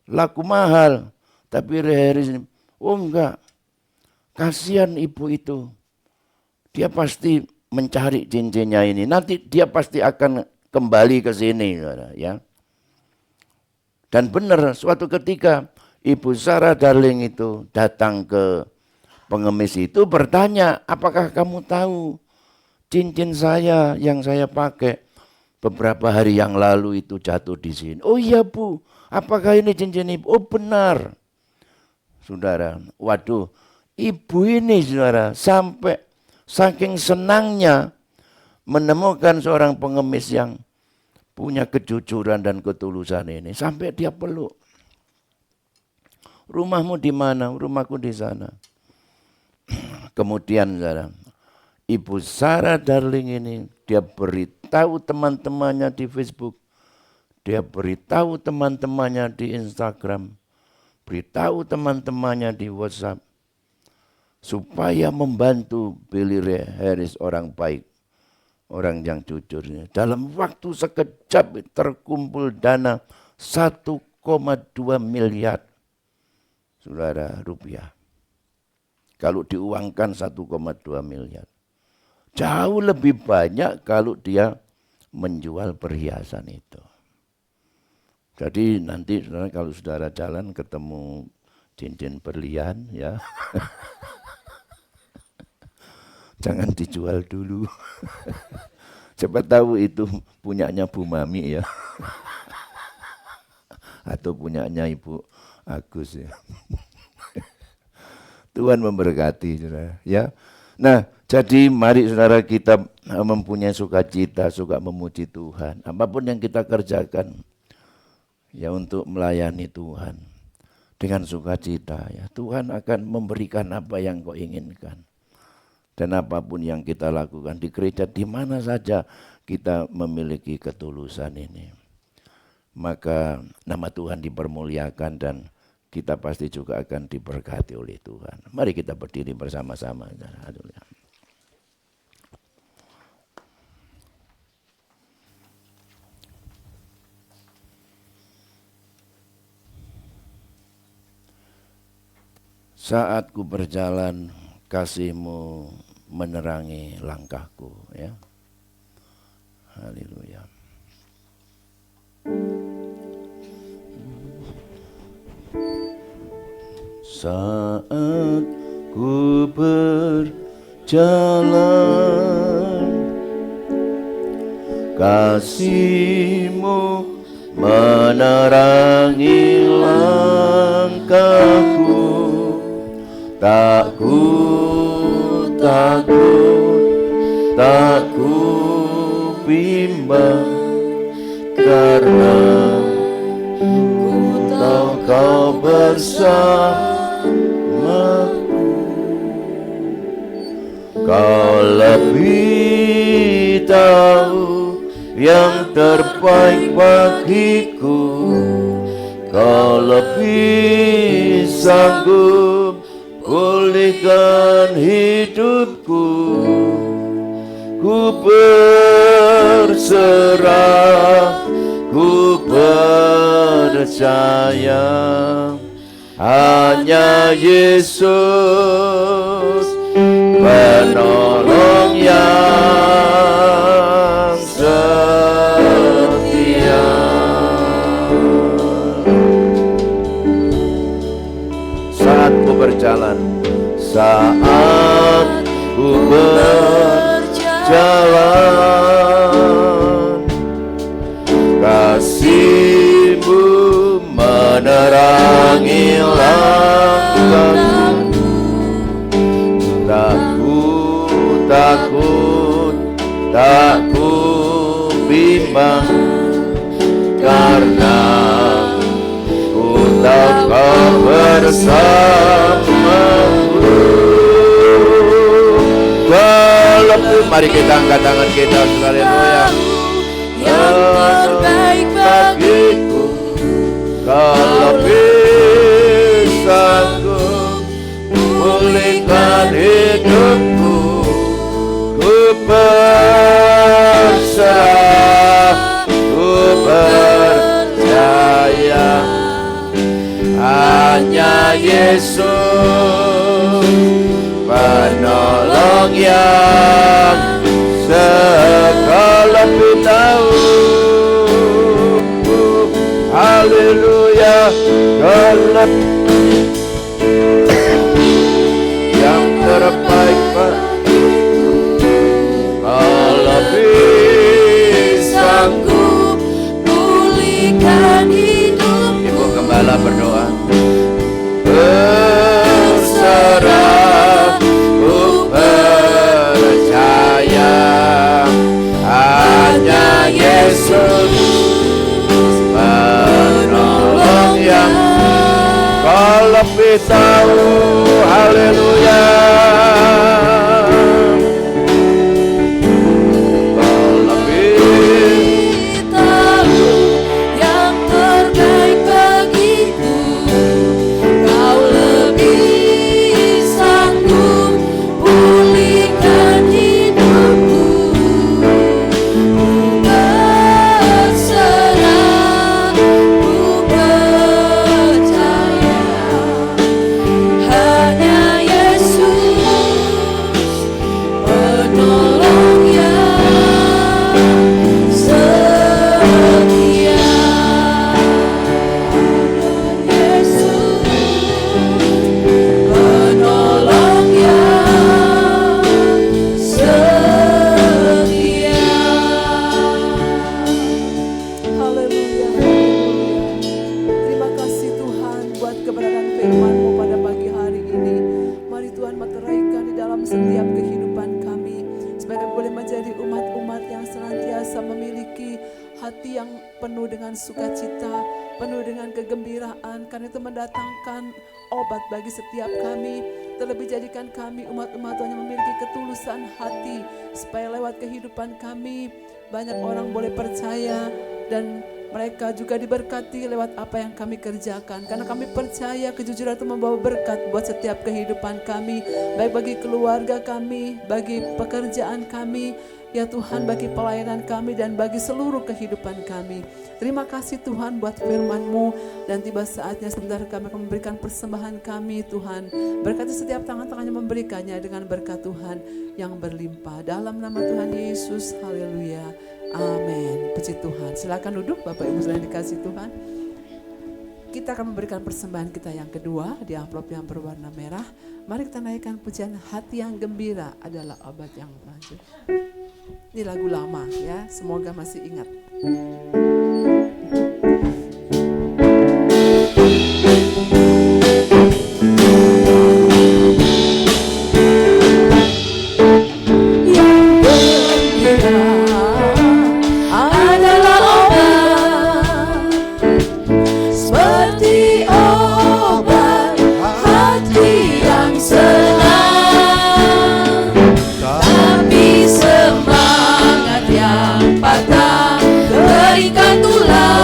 Speaker 5: laku mahal. Tapi Ray Harris ini, oh enggak, kasihan ibu itu. Dia pasti mencari cincinnya ini. Nanti dia pasti akan kembali ke sini, ya. Dan benar, suatu ketika Ibu Sarah Darling itu datang ke pengemis itu bertanya, apakah kamu tahu cincin saya yang saya pakai beberapa hari yang lalu itu jatuh di sini. Oh iya Bu, apakah ini cincin ibu? Oh benar. Saudara, waduh, ibu ini saudara sampai saking senangnya menemukan seorang pengemis yang punya kejujuran dan ketulusan ini. Sampai dia peluk. Rumahmu di mana? Rumahku di sana. Kemudian saudara, Ibu Sarah Darling ini dia beritahu teman-temannya di Facebook. Dia beritahu teman-temannya di Instagram. Beritahu teman-temannya di WhatsApp. Supaya membantu Billy Ray Harris orang baik. Orang yang jujur. Dalam waktu sekejap terkumpul dana 1,2 miliar. Saudara rupiah. Kalau diuangkan 1,2 miliar. Jauh lebih banyak kalau dia menjual perhiasan itu. Jadi nanti saudara, kalau saudara jalan ketemu cincin berlian ya. Jangan dijual dulu. Siapa tahu itu punyanya Bu Mami ya. Atau punyanya Ibu Agus ya. Tuhan memberkati saudara ya. Nah, jadi mari saudara kita mempunyai sukacita, suka memuji Tuhan. Apapun yang kita kerjakan ya untuk melayani Tuhan dengan sukacita ya. Tuhan akan memberikan apa yang kau inginkan. Dan apapun yang kita lakukan di gereja, di mana saja kita memiliki ketulusan ini. Maka nama Tuhan dipermuliakan dan kita pasti juga akan diberkati oleh Tuhan. Mari kita berdiri bersama-sama. Saat ku berjalan, kasih-Mu menerangi langkahku ya. Haleluya. Saat ku berjalan, kasih-Mu menerangi langkahku. Tak ku takut, tak ku bimbang, karena ku tahu Kau bersamaku. Kau lebih tahu yang terbaik bagiku. Kau lebih sanggup pulihkan hidupku. Ku berserah, ku percaya, hanya Yesus penolong yang setia. Saat ku berjalan, saat ku berjalan, kasih-Mu menerangi langkahku. Tak ku takut, tak ku bimbang, karena ku tahu Kau bersamaku. Walaupun mari kita angkat tangan kita sekalian ya. Yang terbaik bagiku, Kau lebih sanggup pulihkan hidupku. Ku berserah, ku percaya, hanya Yesus penolong yang segala tahu. Haleluya. yang terbaik Pak. Kau lebih
Speaker 3: sanggup pulihkan hidup.
Speaker 5: Ibu Gembala berdoa. Berserah ku percaya hanya Yesus penolong yang kau lebih tahu. Haleluya. Kau lebih
Speaker 3: tahu yang terbaik bagiku. Kau lebih sanggup pulihkan hidupku. Ku berserah, ku percaya hanya Yesus penolong yang setia. Yesus penolong yang setia.
Speaker 6: Haleluya. Terima kasih Tuhan buat keberadaan firman-Mu pada pagi hari ini. Mari Tuhan meteraikan di dalam setiap kehidupan kami, supaya kami boleh menjadi umat-umat yang senantiasa memiliki hati yang penuh dengan sukacita, penuh dengan kegembiraan, karena itu mendatangkan obat bagi setiap kami. Terlebih jadikan kami umat-umat Tuhan yang memiliki ketulusan hati, supaya lewat kehidupan kami banyak orang boleh percaya dan mereka juga diberkati lewat apa yang kami kerjakan. Karena kami percaya kejujuran itu membawa berkat buat setiap kehidupan kami, baik bagi keluarga kami, bagi pekerjaan kami, ya Tuhan, bagi pelayanan kami dan bagi seluruh kehidupan kami. Terima kasih Tuhan buat firman-Mu, dan tiba saatnya sebentar kami akan memberikan persembahan kami Tuhan. Berkati setiap tangan-tangannya memberikannya dengan berkat Tuhan yang berlimpah. Dalam nama Tuhan Yesus, haleluya. Amin. Puji Tuhan. Silakan duduk Bapak Ibu yang dikasih Tuhan. Kita akan memberikan persembahan kita yang kedua di amplop yang berwarna merah. Mari kita naikkan pujian Hati yang Gembira adalah obat yang maju. Ini lagu lama ya, semoga masih ingat.
Speaker 3: Tapi semangat yang patah berikan tulang.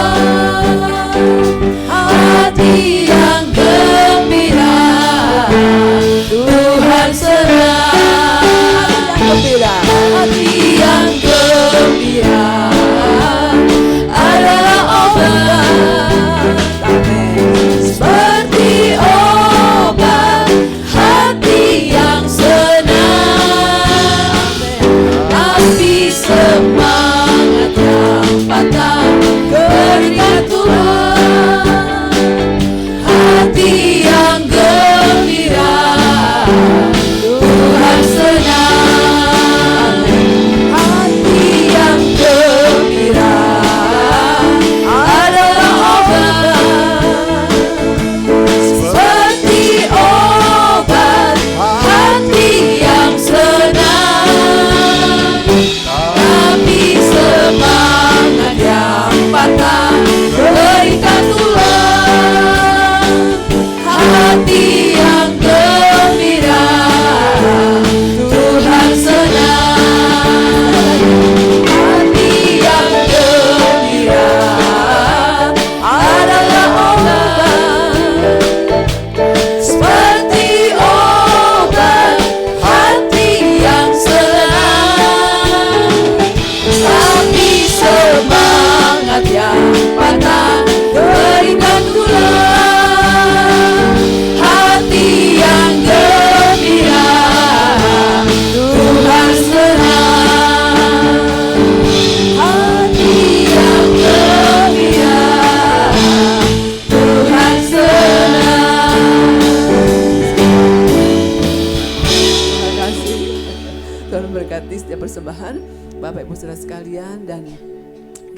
Speaker 6: Bapak Ibu Saudara sekalian, dan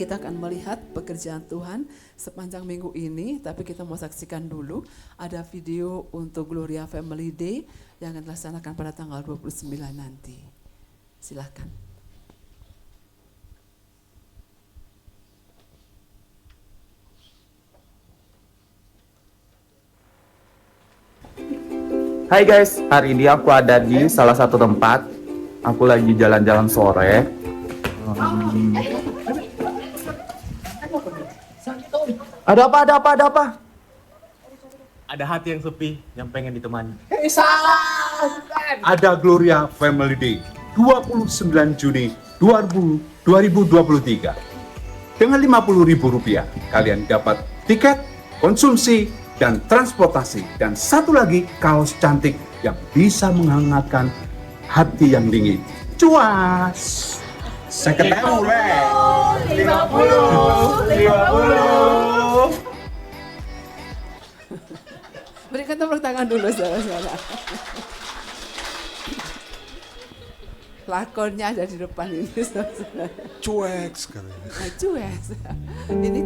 Speaker 6: kita akan melihat pekerjaan Tuhan sepanjang minggu ini, tapi kita mau saksikan dulu ada video untuk Gloria Family Day yang akan dilaksanakan pada tanggal 29 nanti. Silakan.
Speaker 7: Hai guys, hari ini aku ada di salah satu tempat. Aku lagi jalan-jalan sore. Ada apa?
Speaker 8: Ada hati yang sepi yang pengen ditemani.
Speaker 9: Ada Gloria Family Day 29 Juni 2023. Dengan Rp50.000 kalian dapat tiket, konsumsi, dan transportasi. Dan satu lagi kaos cantik yang bisa menghangatkan hati yang dingin. Cuas! Saya ketemu, 50.
Speaker 6: Berikan tepuk tangan dulu saudara-saudara. Lakonnya ada di depan ini saudara-saudara.
Speaker 2: Cuek sekali.
Speaker 6: Nah, cuek. Ini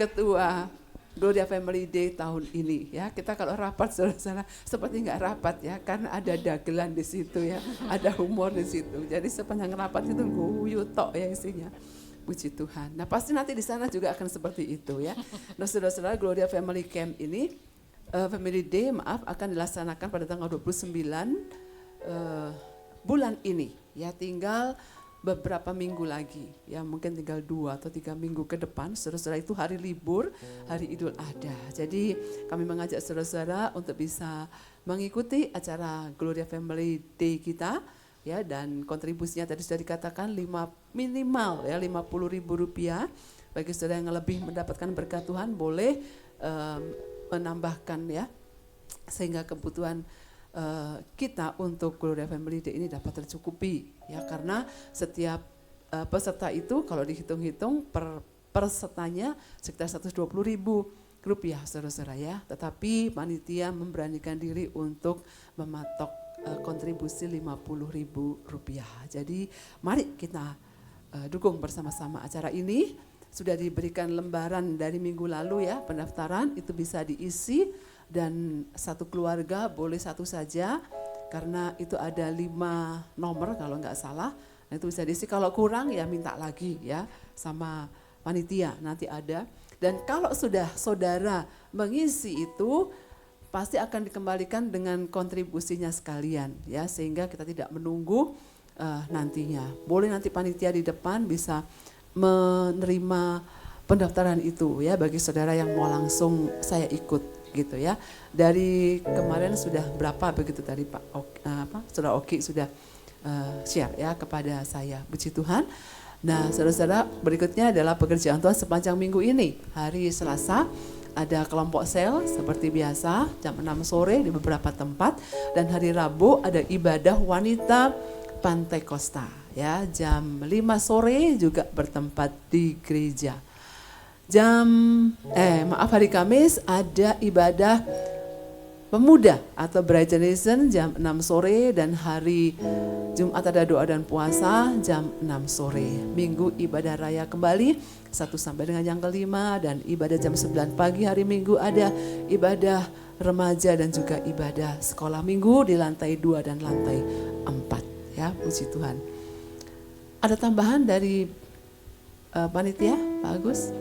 Speaker 6: ketua Gloria Family Day tahun ini ya. Kita kalau rapat saudara-saudara seperti nggak rapat ya, karena ada dagelan di situ ya, ada humor di situ. Jadi sepanjang rapat itu guyu tok ya isinya. Puji Tuhan. Nah pasti nanti di sana juga akan seperti itu ya. Nah saudara-saudara, Gloria Family Camp ini, Family Day akan dilaksanakan pada tanggal 29 bulan ini ya, tinggal beberapa minggu lagi ya, mungkin tinggal 2 atau 3 minggu ke depan. Saudara-saudara, itu hari libur, hari Idul Adha. Jadi kami mengajak saudara-saudara untuk bisa mengikuti acara Gloria Family Day kita ya, dan kontribusinya tadi sudah dikatakan minimal ya Rp50.000. Bagi saudara yang lebih mendapatkan berkat Tuhan boleh menambahkan ya, sehingga kebutuhan kita untuk Gloria Family Day ini dapat tercukupi ya, karena setiap peserta itu kalau dihitung-hitung per pesertanya sekitar Rp120.000 saudara-saudara ya, tetapi panitia memberanikan diri untuk mematok kontribusi Rp50.000. Jadi mari kita dukung bersama-sama acara ini. Sudah diberikan lembaran dari minggu lalu ya, pendaftaran itu bisa diisi, dan satu keluarga boleh satu saja karena itu ada 5 nomor kalau nggak salah. Nah itu bisa diisi, kalau kurang ya minta lagi ya sama panitia nanti ada. Dan kalau sudah saudara mengisi itu pasti akan dikembalikan dengan kontribusinya sekalian ya, sehingga kita tidak menunggu nantinya. Boleh nanti panitia di depan bisa menerima pendaftaran itu ya, bagi saudara yang mau langsung saya ikut gitu ya. Dari kemarin sudah berapa begitu tadi Saudara Oki sudah share ya kepada saya. Puji Tuhan. Nah saudara-saudara, berikutnya adalah pekerjaan Tuhan sepanjang minggu ini. Hari Selasa ada kelompok sel seperti biasa jam 6 sore di beberapa tempat, dan hari Rabu ada ibadah wanita Pantai Costa ya, jam 5 sore juga bertempat di gereja. Hari Kamis ada ibadah pemuda atau Bride Generation jam 6 sore, dan hari Jumat ada doa dan puasa jam 6 sore. Minggu ibadah raya kembali 1 sampai dengan yang kelima, dan ibadah jam 9 pagi hari Minggu ada ibadah remaja dan juga ibadah sekolah minggu di lantai 2 dan lantai 4 ya. Puji Tuhan. Ada tambahan dari panitia Pak Agus?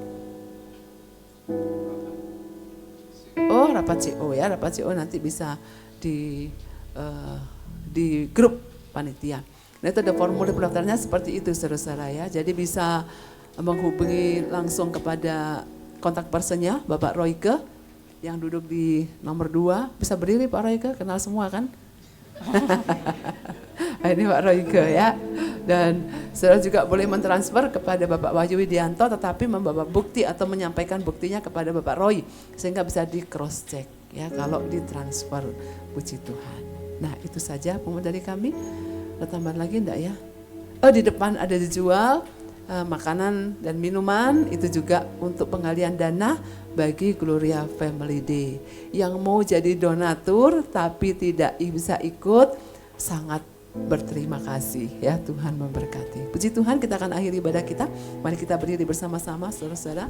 Speaker 6: Oh rapat CO ya, rapat CO nanti bisa di grup panitia. Nah itu ada formulir pendaftarannya seperti itu saudara-saudara ya. Jadi bisa menghubungi langsung kepada kontak personnya Bapak Royke yang duduk di nomor 2. Bisa berdiri Pak Royke, kenal semua kan? Ini Pak Royke ya. Dan saudara juga boleh mentransfer kepada Bapak Wahyu Widianto, tetapi membawa bukti atau menyampaikan buktinya kepada Bapak Roy sehingga bisa di cross check ya kalau ditransfer. Puji Tuhan. Nah itu saja pengumuman dari kami. Ada tambahan lagi enggak ya? Oh di depan ada dijual makanan dan minuman, itu juga untuk penggalian dana bagi Gloria Family Day. Yang mau jadi donatur tapi tidak bisa ikut, sangat berterima kasih ya. Tuhan memberkati. Puji Tuhan, kita akan akhiri ibadah kita. Mari kita berdiri bersama-sama saudara-saudara.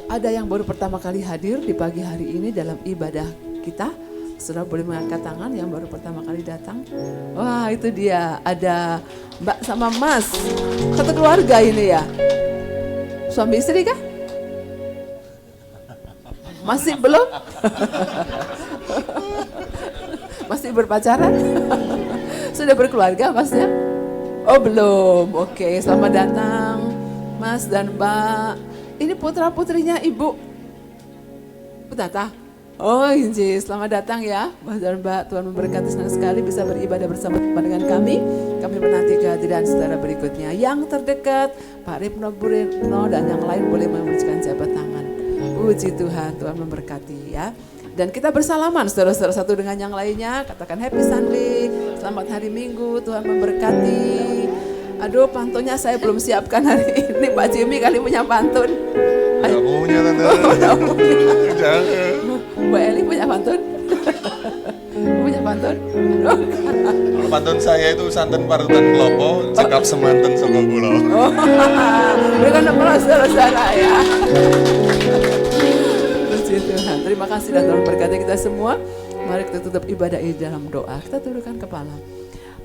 Speaker 6: Ada yang baru pertama kali hadir di pagi hari ini dalam ibadah kita. Saudara boleh mengangkat tangan yang baru pertama kali datang. Wah, itu dia, ada Mbak sama Mas, satu keluarga ini ya. Suami istri kah? Masih belum? Masih berpacaran? Sudah berkeluarga Masnya? Oh belum, oke, selamat datang Mas dan Mbak. Ini putra putrinya Ibu Tata. Oh Injil, selamat datang ya Mas dan Mbak. Tuhan memberkati, senang sekali bisa beribadah bersama dengan kami. Kami menanti kehadiran saudara berikutnya. Yang terdekat Pak Ripno Burino dan yang lain boleh memberikan jabat tangan. Puji Tuhan, Tuhan memberkati ya. Dan kita bersalaman saudara-saudara satu dengan yang lainnya. Katakan Happy Sunday, selamat hari Minggu, Tuhan memberkati. Aduh, pantunnya saya belum siapkan hari ini. Pak Jimmy kali punya pantun.
Speaker 2: Gak punya tante.
Speaker 6: Udah punya.
Speaker 2: Jangan.
Speaker 6: Mbak Eli punya pantun? Punya pantun?
Speaker 2: Kalau pantun saya itu santen parutan kelopo, cekap semanten saka kula.
Speaker 6: Oh, berikan aplaus saudara-saudara ya. Puji Tuhan. Terima kasih dan Tuhan berkati kita semua. Mari kita tutup ibadah ini dalam doa. Kita tundukkan kepala.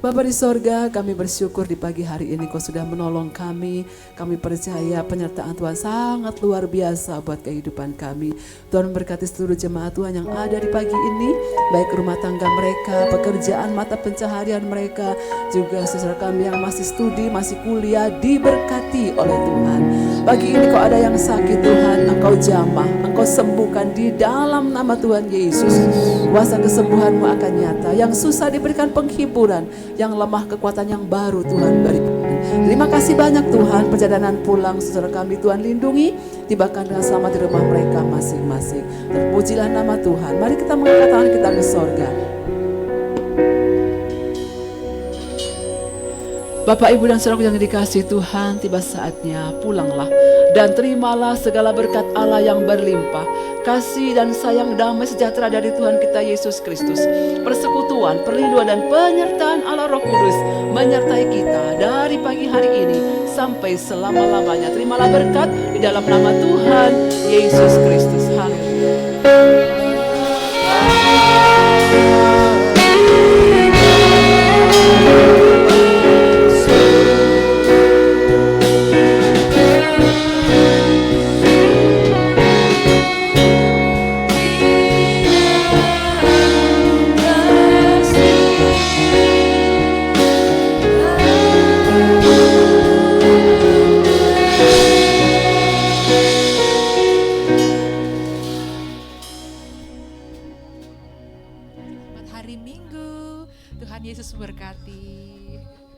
Speaker 6: Bapa di sorga, kami bersyukur di pagi hari ini Kau sudah menolong kami. Kami percaya penyertaan Tuhan sangat luar biasa buat kehidupan kami. Tuhan memberkati seluruh jemaat Tuhan yang ada di pagi ini, baik rumah tangga mereka, pekerjaan, mata pencaharian mereka, juga saudara kami yang masih studi, masih kuliah, diberkati oleh Tuhan. Pagi ini kau ada yang sakit Tuhan, Engkau jamah, Engkau sembuhkan di dalam nama Tuhan Yesus. Kuasa kesembuhan-Mu akan nyata. Yang susah diberikan penghiburan, yang lemah kekuatan yang baru Tuhan berikan. Terima kasih banyak Tuhan. Perjalanan pulang saudara kami Tuhan lindungi, tibakan dengan selamat di rumah mereka masing-masing. Terpujilah nama Tuhan. Mari kita mengangkat tangan kita ke sorga. Bapak, Ibu, dan saudaraku yang dikasihi Tuhan, tiba saatnya pulanglah dan terimalah segala berkat Allah yang berlimpah, kasih dan sayang, damai sejahtera dari Tuhan kita Yesus Kristus, persekutuan, perlindungan dan penyertaan Allah Roh Kudus menyertai kita dari pagi hari ini sampai selama-lamanya. Terimalah berkat di dalam nama Tuhan Yesus Kristus. Haleluya.
Speaker 3: Hari Minggu, Tuhan Yesus memberkati.